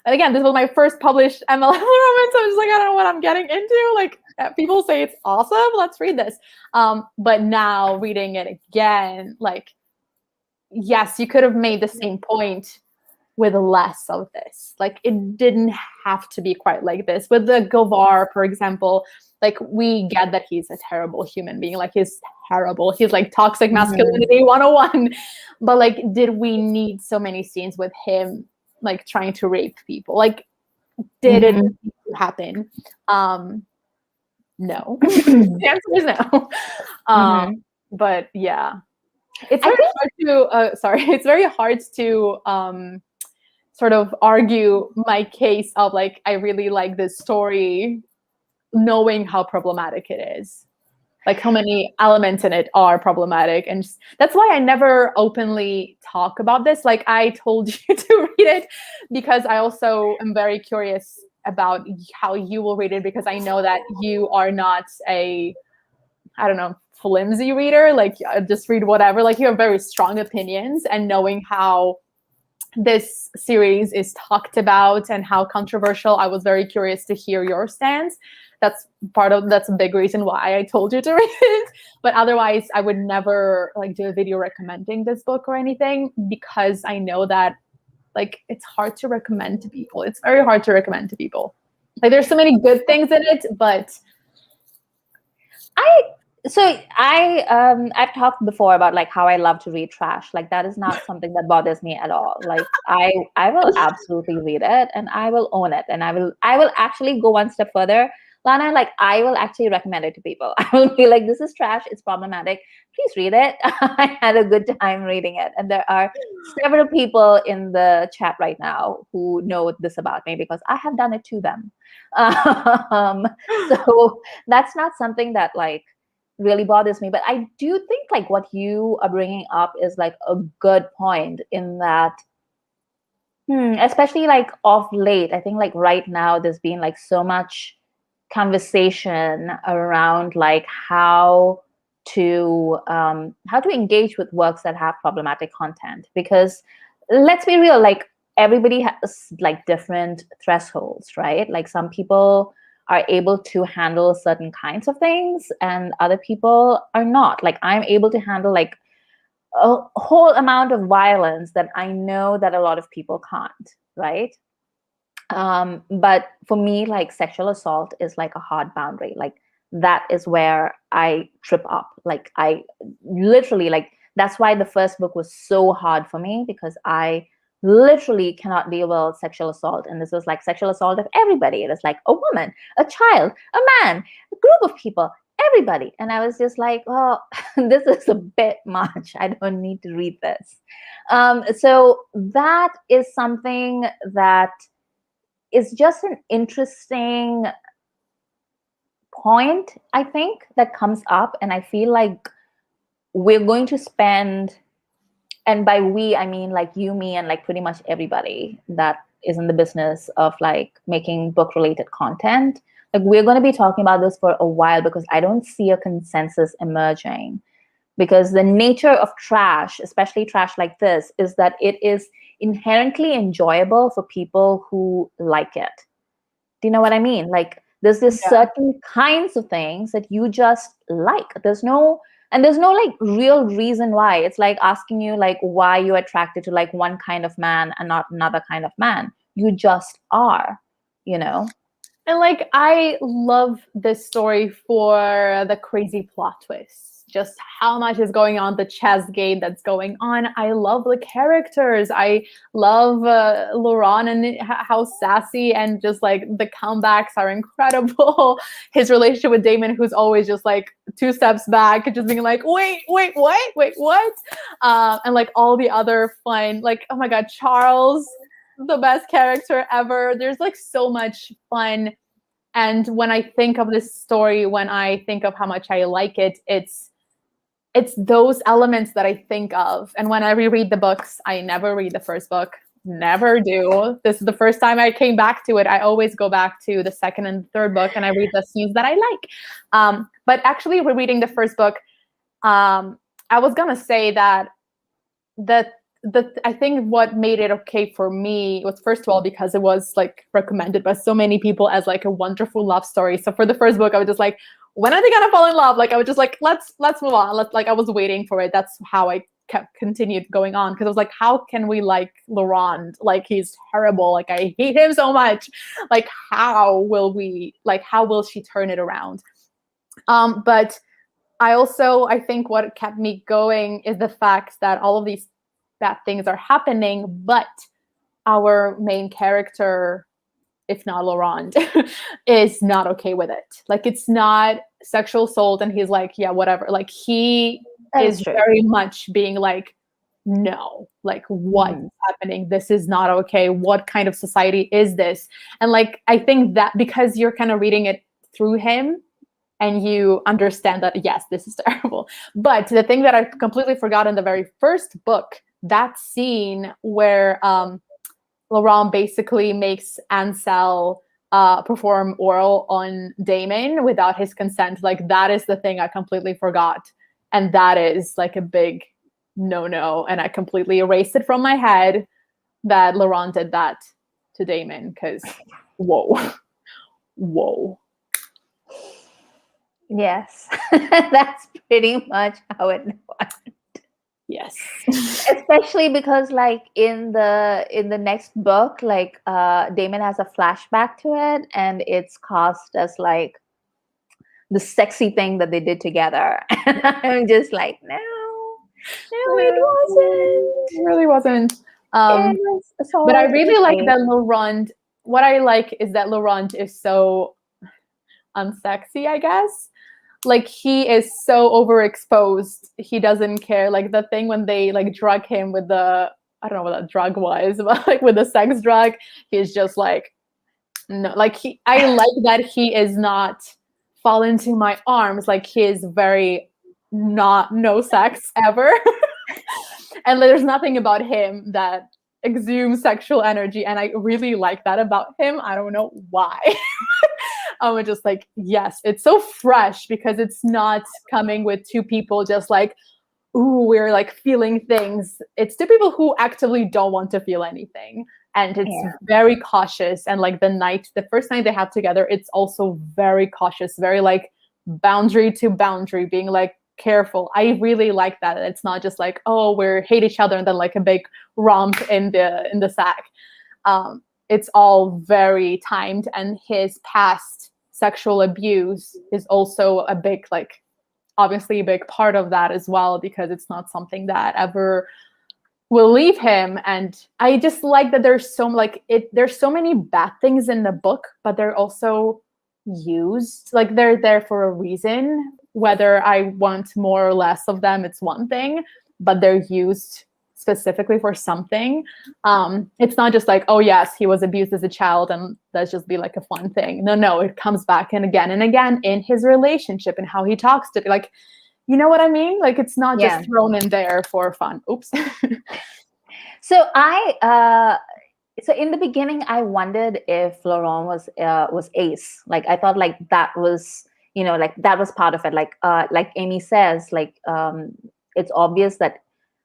and again, this was my first published MLM romance. So I was like, I don't know what I'm getting into. Like, people say it's awesome. Let's read this. But now reading it again, like, yes, you could have made the same point with less of this. Like, it didn't have to be quite like this. With the Govar, for example, like, we get that he's a terrible human being. Like, he's terrible. He's like toxic masculinity 101. But like, did we need so many scenes with him like trying to rape people? Like, did it happen? No. The answer is no. But yeah, it's very hard to it's very hard to sort of argue my case of like, I really like this story, knowing how problematic it is. Like, how many elements in it are problematic. And just, that's why I never openly talk about this. Like, I told you to read it because I also am very curious about how you will read it, because I know that you are not a, I don't know, flimsy reader. Like, just read whatever. Like, you have very strong opinions, and knowing how this series is talked about and how controversial, I was very curious to hear your stance. That's a big reason why I told you to read it. But otherwise, I would never like do a video recommending this book or anything, because I know that like, it's hard to recommend to people. It's very hard to recommend to people. Like, there's so many good things in it, but I've talked before about like how I love to read trash. Like, that is not something that bothers me at all. Like, I will absolutely read it, and I will own it, and I will actually go one step further, Lana. Like, I will actually recommend it to people. I will be like, this is trash, it's problematic, please read it. I had a good time reading it. And there are several people in the chat right now who know this about me, because I have done it to them. So that's not something that like really bothers me. But I do think like what you are bringing up is like a good point, in that especially like of late, I think like right now there's been like so much conversation around like how to engage with works that have problematic content. Because let's be real, like, everybody has like different thresholds, right? Like, some people are able to handle certain kinds of things, and other people are not. Like, I'm able to handle like a whole amount of violence that I know that a lot of people can't, right? But for me, like, sexual assault is like a hard boundary. Like, that is where I trip up. Like, I literally, like, that's why the first book was so hard for me, because I literally cannot deal with sexual assault. And this was like sexual assault of everybody. It was like a woman, a child, a man, a group of people, everybody. And I was just like, oh, this is a bit much. I don't need to read this. So that is something that is just an interesting point, I think, that comes up. And I feel like we're going to spend, and by we, I mean like you, me, and like pretty much everybody that is in the business of like making book related content. Like, we're going to be talking about this for a while, because I don't see a consensus emerging. Because the nature of trash, especially trash like this, is that it is inherently enjoyable for people who like it. Do you know what I mean? Like, there's this certain kinds of things that you just like. There's no like real reason why. It's like asking you like why you're attracted to like one kind of man and not another kind of man. You just are, you know? And like, I love this story for the crazy plot twists, just how much is going on, the chess game that's going on. I love the characters. I love Laurent and how sassy and just like the comebacks are incredible. His relationship with Damon, who's always just like 2 steps back, just being like, wait, what? And like all the other fun, like, oh my God, Charles, the best character ever. There's like so much fun. And when I think of this story, when I think of how much I like it, it's those elements that I think of. And when I reread the books, I never read the first book. Never do. This is the first time I came back to it. I always go back to the second and third book and I read the scenes that I like. But actually rereading the first book, I was gonna say that I think what made it okay for me was, first of all, because it was like recommended by so many people as like a wonderful love story. So for the first book, I was just like, when are they gonna fall in love? Like I was just like, let's move on. I was waiting for it. That's how I continued going on, because I was like, how can we like Laurent? Like he's terrible. Like I hate him so much. Like how will she turn it around? But I think what kept me going is the fact that all of these bad things are happening, but our main character, if not Laurent, is not okay with it. Like it's not sexual assault, and he's like, yeah, whatever. Like he is very much being like, no, like what's happening? This is not okay. What kind of society is this? And like, I think that because you're kind of reading it through him, and you understand that, yes, this is terrible. But the thing that I completely forgot in the very first book, that scene where Laurent basically makes Ansel perform oral on Damon without his consent, like that is the thing I completely forgot. And that is like a big no. And I completely erased it from my head that Laurent did that to Damon, because whoa. Yes, that's pretty much how it was. Yes. Especially because like in the next book, like Damon has a flashback to it, and it's cast as like the sexy thing that they did together. And I'm just like, no, it wasn't. It really wasn't. It was, so but I really like that Laurent. What I like is that Laurent is so unsexy, I guess. Like he is so overexposed. He doesn't care. Like the thing when they like drug him with the, I don't know what that drug was, but like with the sex drug, he's just like, no, like I like that he is not fall into my arms. Like he is very no sex ever. And there's nothing about him that exudes sexual energy. And I really like that about him. I don't know why. I'm just like, yes, it's so fresh because it's not coming with two people just like, ooh, we're like feeling things. It's two people who actively don't want to feel anything. And it's very cautious. And like the first night they have together, it's also very cautious, very like boundary to boundary, being like careful. I really like that. It's not just like, oh, we hate each other and then like a big romp in the sack. It's all very timed, and his past sexual abuse is also a big, like, obviously a big part of that as well, because it's not something that ever will leave him. And I just like that there's so many bad things in the book, but they're also used, like they're there for a reason. Whether I want more or less of them, it's one thing, but they're used specifically for something. It's not just like, oh yes, he was abused as a child and let's just be like a fun thing. No, it comes back and again in his relationship and how he talks to, like, you know what I mean? Like it's not just thrown in there for fun. Oops. So so in the beginning, I wondered if Laurent was ace. Like I thought like that was, like that was part of it. Like Amy says, like it's obvious that,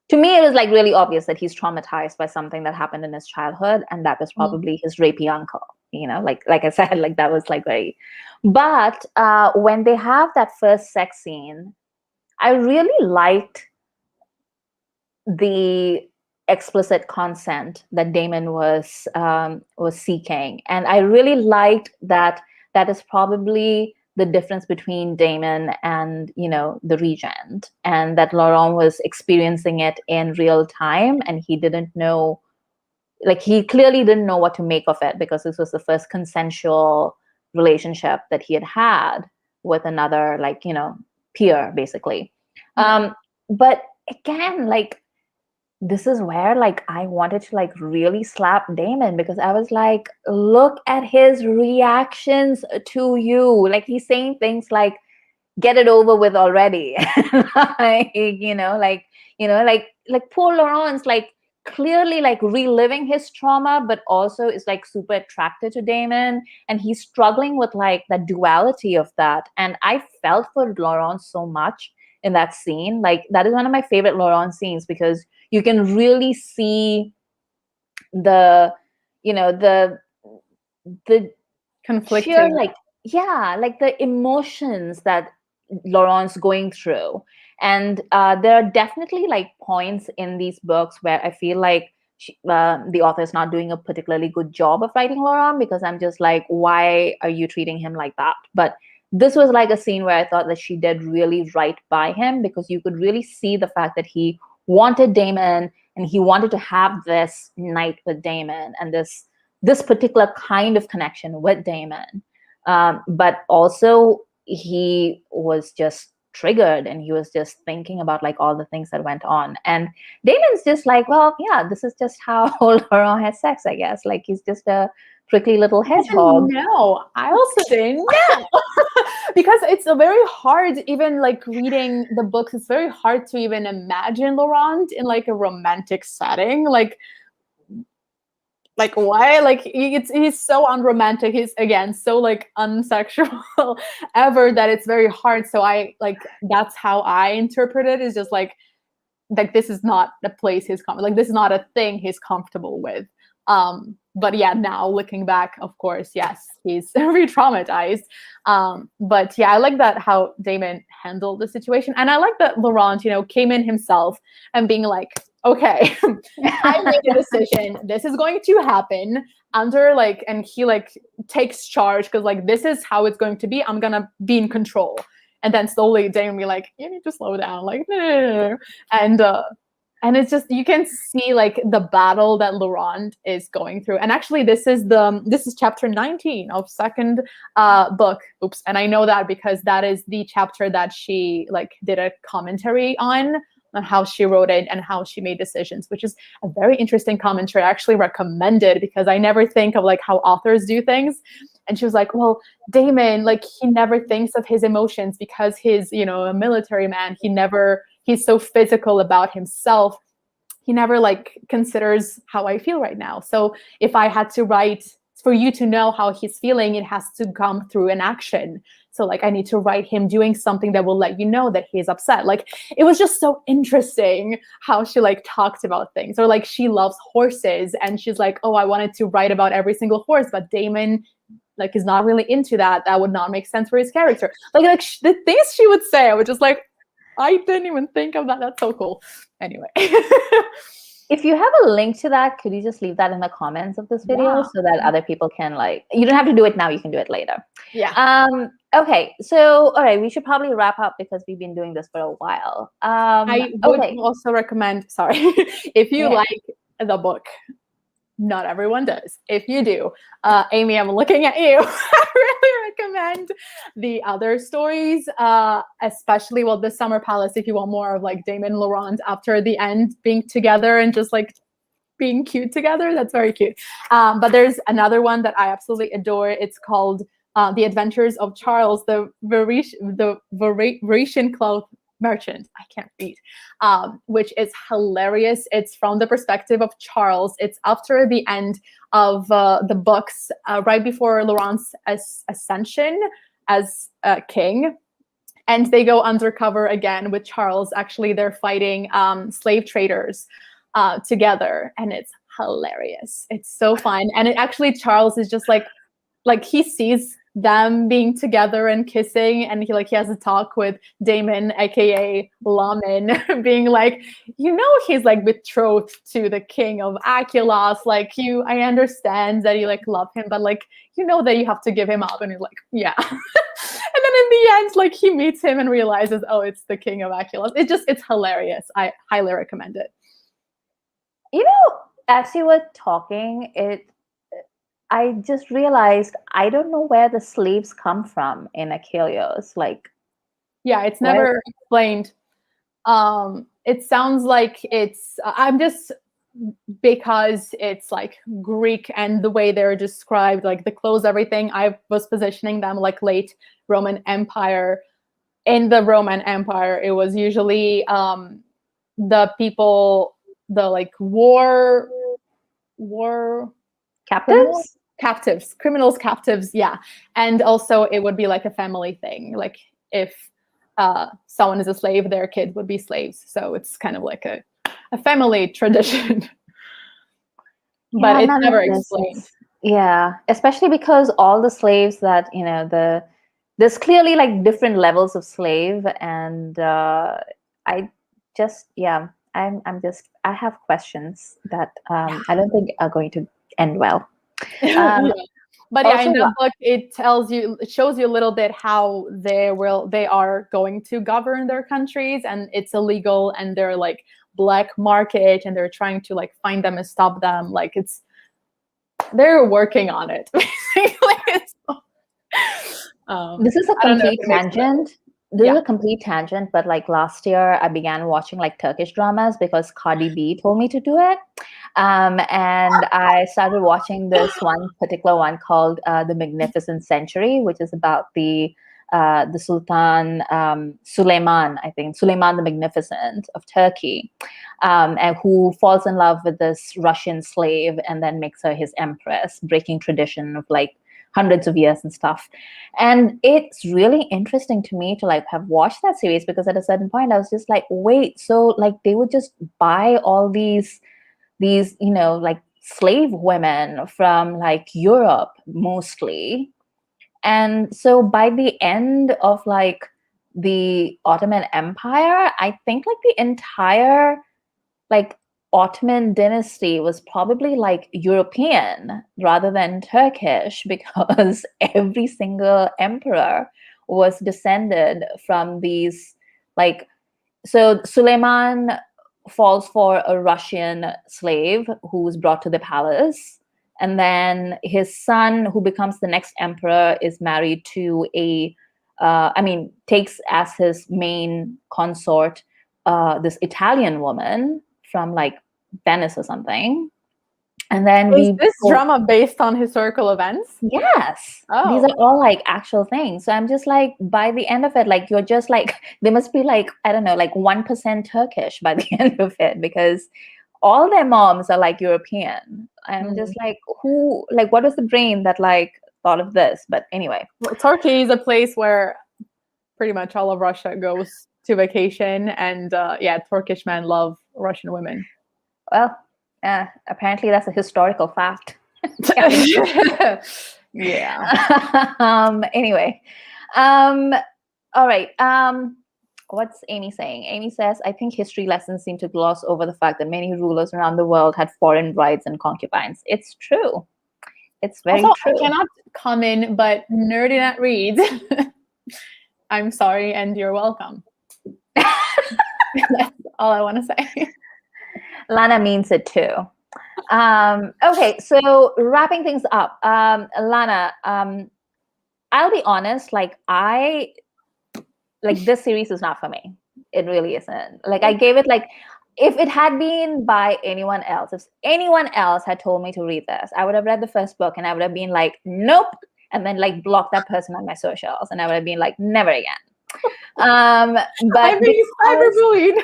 to me, it was like really obvious that he's traumatized by something that happened in his childhood, and that was probably his rapey uncle. Like I said, like that was like very. But when they have that first sex scene, I really liked the explicit consent that Damon was seeking. And I really liked that. That is probably the difference between Damon and, you know, the regent, and that Laurent was experiencing it in real time, and he didn't know, like, he clearly didn't know what to make of it, because this was the first consensual relationship that he had had with another, like, you know, peer, basically. But again, like, this is where, like, I wanted to, like, really slap Damon, because I was like, look at his reactions to you. Like, he's saying things like, get it over with already. Like, like poor Laurent's like clearly like reliving his trauma, but also is like super attracted to Damon, and he's struggling with like the duality of that. And I felt for Laurent so much in that scene. Like, that is one of my favorite Laurent scenes, because you can really see the, you know, the conflicting, sheer, like, yeah, like the emotions that Laurent's going through. And there are definitely like points in these books where I feel like the author is not doing a particularly good job of writing Laurent, because I'm just like, why are you treating him like that? But this was like a scene where I thought that she did really right by him, because you could really see the fact that he wanted Damon, and he wanted to have this night with Damon, and this particular kind of connection with Damon. But also he was just triggered, and he was just thinking about like all the things that went on. And Damon's just like, well, yeah, this is just how Laurent has sex, I guess. Like, he's just a prickly little hedgehog. No, I also didn't know. Because it's a very hard, even like reading the books, it's very hard to even imagine Laurent in like a romantic setting. Like why? Like, he's so unromantic. He's, again, so like unsexual ever, that it's very hard. So I like, that's how I interpret it, is just like this is not a place he's like, this is not a thing he's comfortable with. But yeah, now looking back, of course, yes, he's re-traumatized. But yeah, I like that how Damon handled the situation. And I like that Laurent, you know, came in himself and being like, okay, I made a decision. This is going to happen under like, and he like takes charge, because like, this is how it's going to be. I'm going to be in control. And then slowly Damon be like, you need to slow down. Like, no. And it's just, you can see like the battle that Laurent is going through. And actually this is chapter 19 of second book. Oops. And I know that because that is the chapter that she like did a commentary on how she wrote it and how she made decisions, which is a very interesting commentary. I actually recommend it, because I never think of like how authors do things. And she was like, well, Damon, like, he never thinks of his emotions, because he's, you know, a military man. He's so physical about himself. He never like considers how I feel right now. So if I had to write for you to know how he's feeling, it has to come through an action. So like, I need to write him doing something that will let you know that he's upset. Like, it was just so interesting how she like talked about things. Or like, she loves horses, and she's like, oh, I wanted to write about every single horse, but Damon like is not really into that. That would not make sense for his character. Like the things she would say, I was just like, I didn't even think of that. That's so cool. Anyway. If you have a link to that, could you just leave that in the comments of this video, so that other people can, like, you don't have to do it now, you can do it later. Yeah. Okay, so all right, we should probably wrap up, because we've been doing this for a while. I would also recommend, sorry, if you like the book, not everyone does. If you do, Amy, I'm looking at you. I really recommend the other stories, especially, well, the Summer Palace, if you want more of like Damon and Laurent after the end being together and just like being cute together. That's very cute. But there's another one that I absolutely adore. It's called The Adventures of Charles, the Venetian cloth merchant. I can't read, which is hilarious. It's from the perspective of Charles. It's after the end of the books, right before Laurent's ascension as king. And they go undercover again with Charles. Actually, they're fighting slave traders together. And it's hilarious. It's so fun. And it actually, Charles is just like he sees them being together and kissing, and he has a talk with Damon, aka Lamin, being like, he's like betrothed to the king of Aquilas. Like, I understand that you like love him, but like that you have to give him up. And he's like, yeah. And then in the end, like he meets him and realizes, oh, it's the king of Aquilas. It's hilarious. I highly recommend it. As you were talking, I just realized I don't know where the slaves come from in Achilles. Like, yeah, it's never explained. It sounds like I'm just, because it's like Greek and the way they're described, like the clothes, everything, I was positioning them like late Roman Empire. In the Roman Empire, it was usually the people, the like war criminals, captives, yeah. And also it would be like a family thing, like if someone is a slave, their kid would be slaves, so it's kind of like a family tradition. But it's never explained. Yeah, especially because all the slaves that there's clearly like different levels of slave, and I have questions that I don't think are going to end well. But yeah, in the book, it shows you a little bit how they are going to govern their countries, and it's illegal, and they're like black market, and they're trying to like find them and stop them. Like they're working on it. This is a complete tangent. This is a complete tangent, but like last year I began watching like Turkish dramas because Cardi B told me to do it. And I started watching this one particular one called The Magnificent Century, which is about the Sultan Suleiman, I think, Suleiman the Magnificent of Turkey, and who falls in love with this Russian slave and then makes her his empress, breaking tradition of like hundreds of years and stuff. And it's really interesting to me to like have watched that series, because at a certain point I was just like, wait, so like they would just buy all these like slave women from like Europe mostly. And so by the end of like the Ottoman Empire, I think like the entire like Ottoman dynasty was probably like European rather than Turkish, because every single emperor was descended from these like, so Suleiman falls for a Russian slave who was brought to the palace. And then his son, who becomes the next emperor, is married to takes as his main consort this Italian woman from like Venice or something. And then is this drama based on historical events? Yes. Oh. These are all like actual things. So I'm just like, by the end of it, like you're just like, they must be like, I don't know, like 1% Turkish by the end of it, because all their moms are like European. I'm just like, what was the brain that like thought of this? But anyway. Well, Turkey is a place where pretty much all of Russia goes to vacation, and Turkish men love Russian women. Well, apparently that's a historical fact. Yeah. Anyway, all right. What's Amy saying? Amy says, I think history lessons seem to gloss over the fact that many rulers around the world had foreign brides and concubines. It's true. It's very also, true. I cannot come in, but Nerdynet reads. I'm sorry, and you're welcome. That's all I want to say. Lana means it too. Okay, so wrapping things up, Lana, I'll be honest, like this series is not for me. It really isn't. Like I gave it like, if it had been by anyone else, if anyone else had told me to read this, I would have read the first book and I would have been like, nope, and then like block that person on my socials, and I would have been like, never again. But I'm being cyberbullied.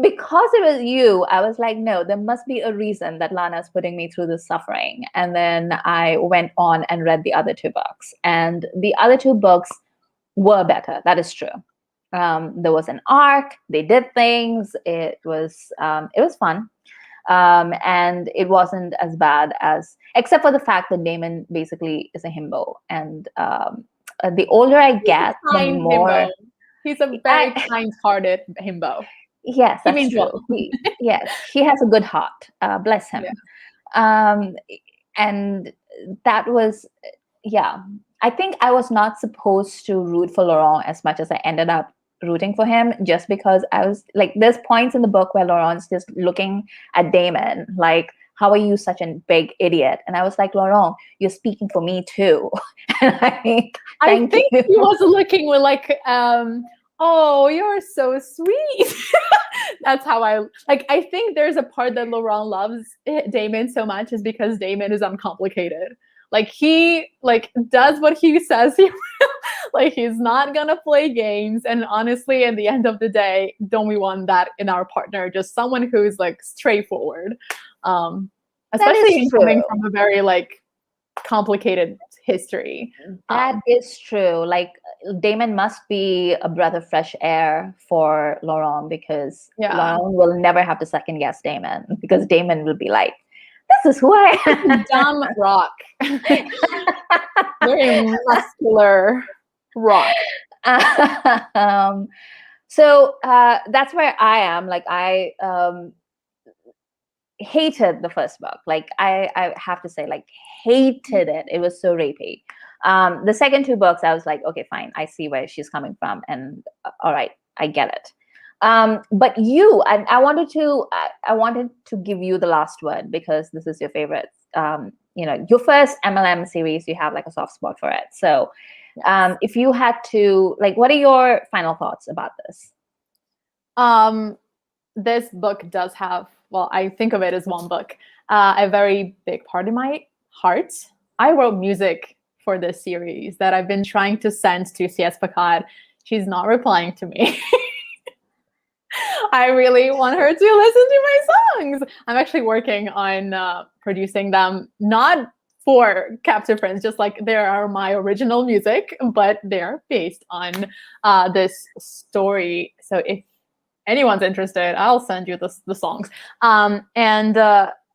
Because it was you, I was like, no, there must be a reason that Lana's putting me through this suffering. And then I went on and read the other two books. And the other two books were better. That is true. There was an arc. They did things. It was fun. And it wasn't as bad as, except for the fact that Damon basically is a himbo. And the older I He's get, a the kind himbo. more He's a very I, kind-hearted himbo. yes, He that's means true. well. Yes, he has a good heart. Bless Yeah. him. Um, and that was, yeah. I think I was not supposed to root for Laurent as much as I ended up rooting for him, just because I was like, there's points in the book where Laurent's just looking at Damon like, how are you such a big idiot? And I was like, Laurent, you're speaking for me too. And I thank think you. he was looking with like, oh, you're so sweet. That's how I like. I think there's a part that Laurent loves Damon so much is because Damon is uncomplicated. Like he like does what he says he will. Like he's not gonna play games. And honestly, at the end of the day, don't we want that in our partner? Just someone who's like straightforward. That Especially is in true. coming from a very like complicated history. That is true. Like Damon must be a breath of fresh air for Laurent, because Yeah. Laurent will never have to second guess Damon, because Damon will be like, this is who I am. Dumb rock. Very muscular rock. um, so that's where I am. Like I hated the first book. Like I have to say, like hated it. It was so rapey. The second two books, I was like, okay, fine. I see where she's coming from, and all right, I get it. But you, and I wanted to give you the last word, because this is your favorite. Your first MLM series, you have like a soft spot for it. So, if you had to, like, what are your final thoughts about this? This book does have, well, I think of it as one book, a very big part in my heart. I wrote music for this series that I've been trying to send to CS Pacat. She's not replying to me. I really want her to listen to my songs. I'm actually working on producing them, not for Captive Friends, just like they are my original music, but they're based on this story. So if anyone's interested, I'll send you the songs.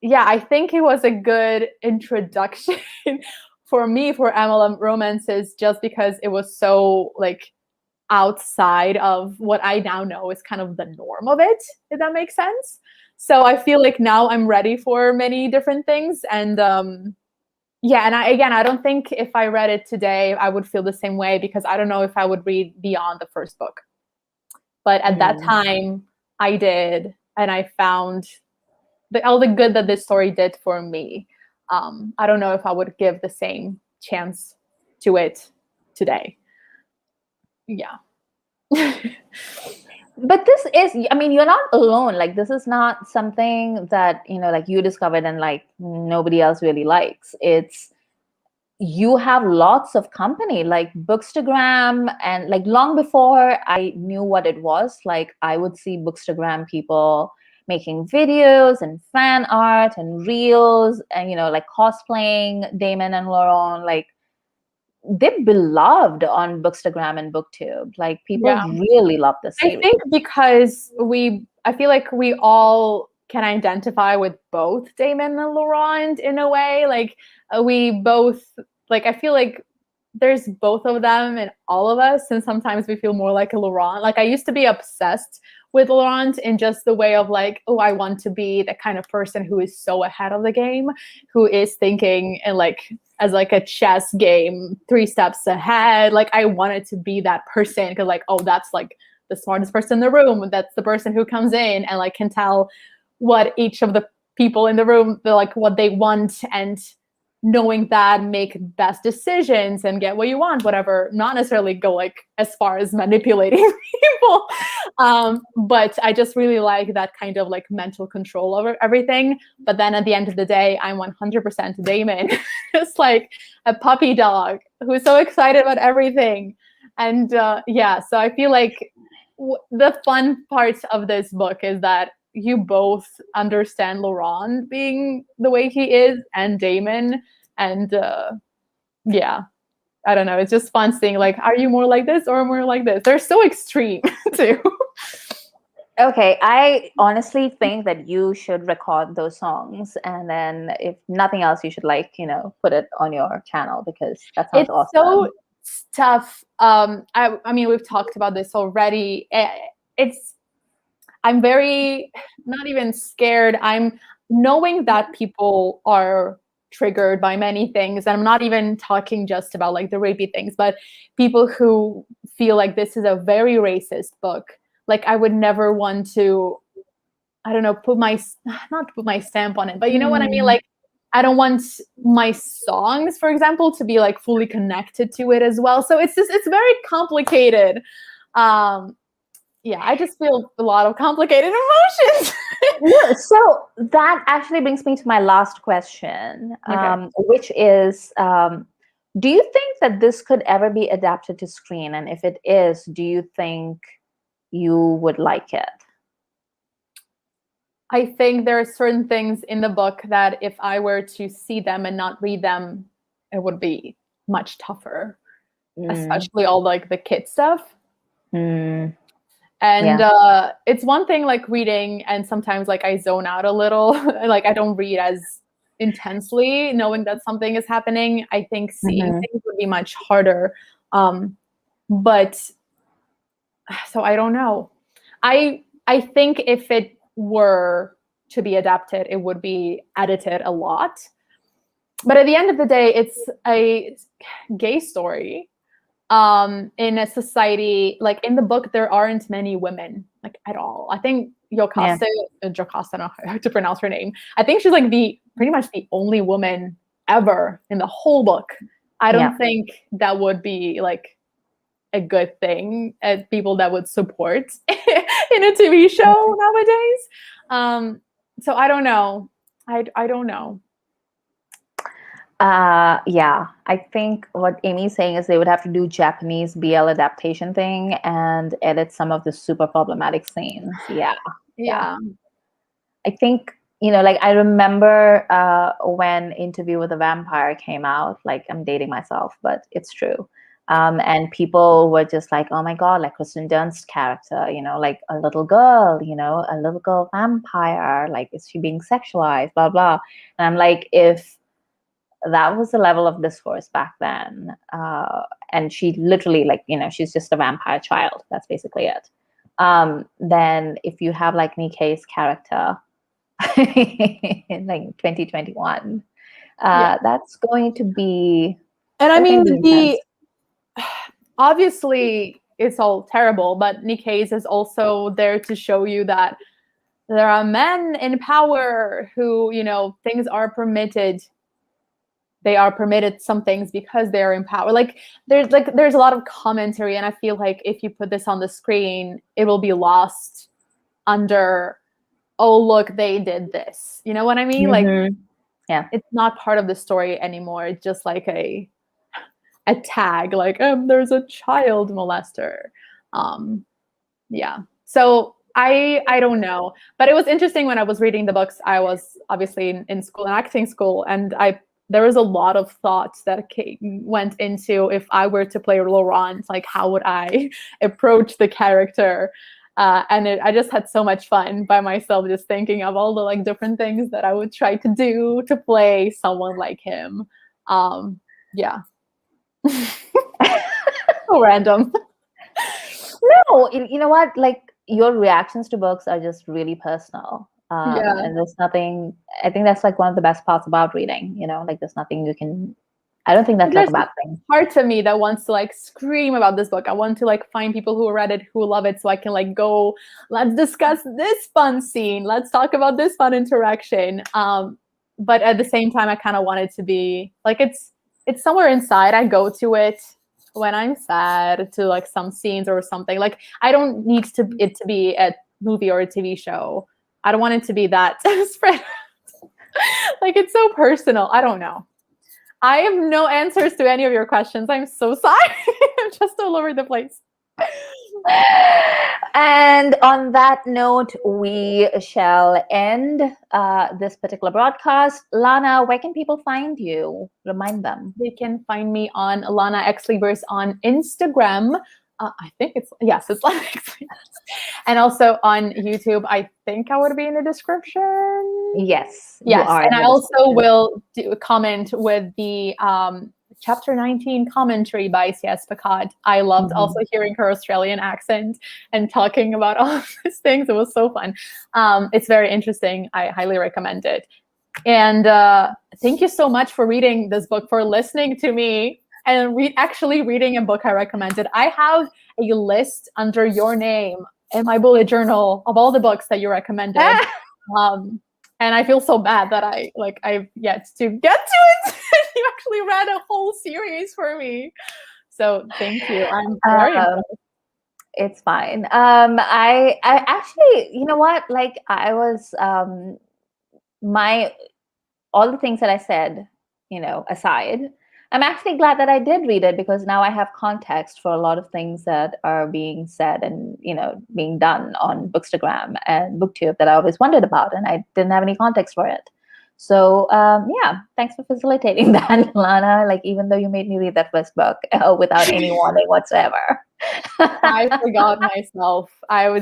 Yeah, I think it was a good introduction for me for MLM romances, just because it was so like outside of what I now know is kind of the norm of it, if that makes sense. So I feel like now I'm ready for many different things. And yeah, and I don't think if I read it today, I would feel the same way, because I don't know if I would read beyond the first book. But at that time, I did, and I found all the good that this story did for me. I don't know if I would give the same chance to it today. Yeah. But this is, I mean, you're not alone. Like, this is not something that, like you discovered and like nobody else really likes. It's, you have lots of company, like Bookstagram, and like long before I knew what it was, like I would see Bookstagram people making videos and fan art and reels and, like cosplaying Damon and Laurent. Like, they're beloved on Bookstagram and BookTube. Like, people really love this series. I think because I feel like we all can identify with both Damon and Laurent in a way. Like we both, like, I feel like there's both of them in all of us, and sometimes we feel more like a Laurent. Like I used to be obsessed with Laurent in just the way of like, oh, I want to be the kind of person who is so ahead of the game, who is thinking and like as like a chess game 3 steps ahead. Like I wanted to be that person, because like, oh, that's like the smartest person in the room. That's the person who comes in and like can tell what each of the people in the room, like what they want, and knowing that make best decisions and get what you want, whatever, not necessarily go like as far as manipulating people. But I just really like that kind of like mental control over everything. But then at the end of the day, I'm 100% Damon, just like a puppy dog who's so excited about everything. And yeah, so I feel like the fun part of this book is that you both understand Laurent being the way he is and Damon. And yeah, I don't know. It's just fun seeing like, are you more like this or more like this? They're so extreme too. Okay, I honestly think that you should record those songs, and then if nothing else, you should put it on your channel because that sounds It's so awesome. tough. I mean, we've talked about this already. It's I'm very not even scared. I'm knowing that people are triggered by many things. And I'm not even talking just about like the rapey things, but people who feel like this is a very racist book. Like I would never want to, I don't know, not put my stamp on it, but you know what I mean? Mm. Like I don't want my songs, for example, to be like fully connected to it as well. So it's very complicated. Um, yeah, I just feel a lot of complicated emotions. No, so that actually brings me to my last question, Okay. which is, do you think that this could ever be adapted to screen? And if it is, do you think you would like it? I think there are certain things in the book that if I were to see them and not read them, it would be much tougher, Mm, especially all like the kid stuff. mm, And yeah, it's one thing like reading, and sometimes like I zone out a little, like I don't read as intensely, knowing that something is happening. I think seeing hmm, things would be much harder. But so I don't know. I think if it were to be adapted, it would be edited a lot. But at the end of the day, it's a gay story in a society like in the book there aren't many women like at all. I think yeah, Jocasta, I don't know how to pronounce her name. I think she's like the pretty much the only woman ever in the whole book. I yeah. don't think that would be like a good thing and people that would support in a TV show nowadays. So I don't know. I don't know. Yeah, I think what Amy's saying is they would have to do Japanese BL adaptation thing and edit some of the super problematic scenes. Yeah, yeah. Yeah. I think, like I remember when Interview with a Vampire came out, like I'm dating myself, but it's true. And people were just like, oh my God, like Kristen Dunst's character, like a little girl vampire, like is she being sexualized, blah, blah. And I'm like, if that was the level of discourse back then, and she literally like, she's just a vampire child, that's basically it. Then if you have like Nikkei's character, in like 2021. Yeah. That's going to be And I that's going mean to be intense. the obviously it's all terrible, but Nick Hayes is also there to show you that there are men in power who, things are permitted. They are permitted some things because they're in power. There's a lot of commentary, and I feel like if you put this on the screen, it will be lost under, oh look, they did this. You know what I mean? Like Mm-hmm. Yeah. it's not part of the story anymore. It's just like a tag, like there's a child molester. Yeah. So I don't know, but it was interesting when I was reading the books. I was obviously in school, in acting school, and there was a lot of thoughts that went into if I were to play Laurent, like how would I approach the character. I just had so much fun by myself, just thinking of all the like different things that I would try to do to play someone like him. Yeah, so random. No, you know what? Like your reactions to books are just really personal. Yeah. And there's nothing, I think that's like one of the best parts about reading, like there's nothing you can, I don't think that's like There's a a bad thing. part of me that wants to like scream about this book. I want to like find people who read it, who love it, so I can like go, let's discuss this fun scene. Let's talk about this fun interaction. But at the same time, I kind of want it to be like it's somewhere inside. I go to it when I'm sad to like some scenes or something. Like I don't need it to be a movie or a TV show. I don't want it to be that spread. Like it's so personal. I don't know. I have no answers to any of your questions. I'm so sorry. I'm just all over the place. And on that note, we shall end this particular broadcast. Lana, where can people find you? Remind them. They can find me on Lana ExLibris on Instagram. I think it's Lana ExLibris. And also on YouTube, I think I would be in the description. Yes, you Yes, are and in I the also description. will comment with the chapter 19 commentary by C.S. Pacat. I loved also hearing her Australian accent and talking about all of these things. It was so fun. It's very interesting. I highly recommend it. And thank you so much for reading this book, for listening to me, and actually reading a book I recommended. I have a list under your name in my bullet journal of all the books that you recommended. And I feel so bad that I've yet to get to it. You actually read a whole series for me. So thank you. I'm very impressed. It's fine. I actually, you know what? Like I was, all the things that I said, aside, I'm actually glad that I did read it, because now I have context for a lot of things that are being said and, being done on Bookstagram and BookTube that I always wondered about, and I didn't have any context for it. So yeah, thanks for facilitating that, Lana. Like, even though you made me read that first book without any warning whatsoever. I forgot myself. I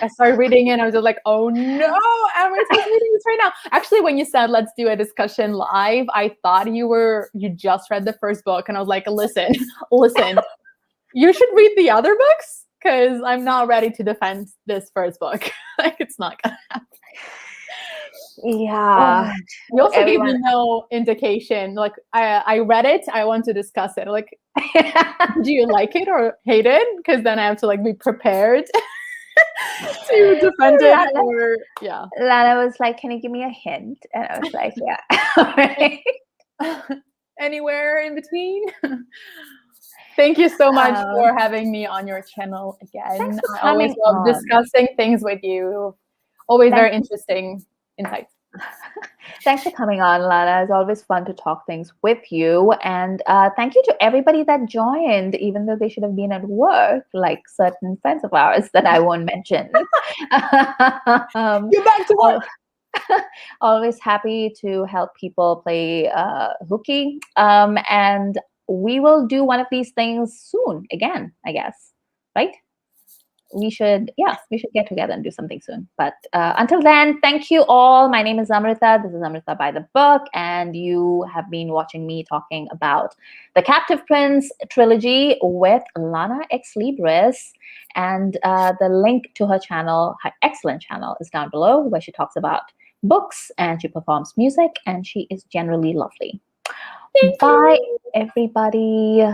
started reading it and I was just like, oh no, Amrita's reading this right now. Actually, when you said let's do a discussion live, I thought you just read the first book, and I was like, listen, you should read the other books, because I'm not ready to defend this first book. Like, it's not gonna happen. Yeah. You also gave me no indication. Like, I read it, I want to discuss it. Like, do you like it or hate it? Because then I have to be prepared to defend it. Or Lana was like, can you give me a hint? And I was like, yeah. Anywhere in between. Thank you so much for having me on your channel again. I always love discussing things with you. Always very interesting insights. Thanks for coming on, Lana. It's always fun to talk things with you. And thank you to everybody that joined, even though they should have been at work, like certain friends of ours that I won't mention. You're back to work. Always happy to help people play hooky. And we will do one of these things soon again, I guess. Right? We should get together and do something soon. But until then, thank you all. My name is Amrita. This is Amrita by the Book, and you have been watching me talking about the Captive Prince trilogy with Lana ExLibris. And the link to her channel, her excellent channel, is down below, where she talks about books and she performs music, and she is generally lovely. Bye, everybody.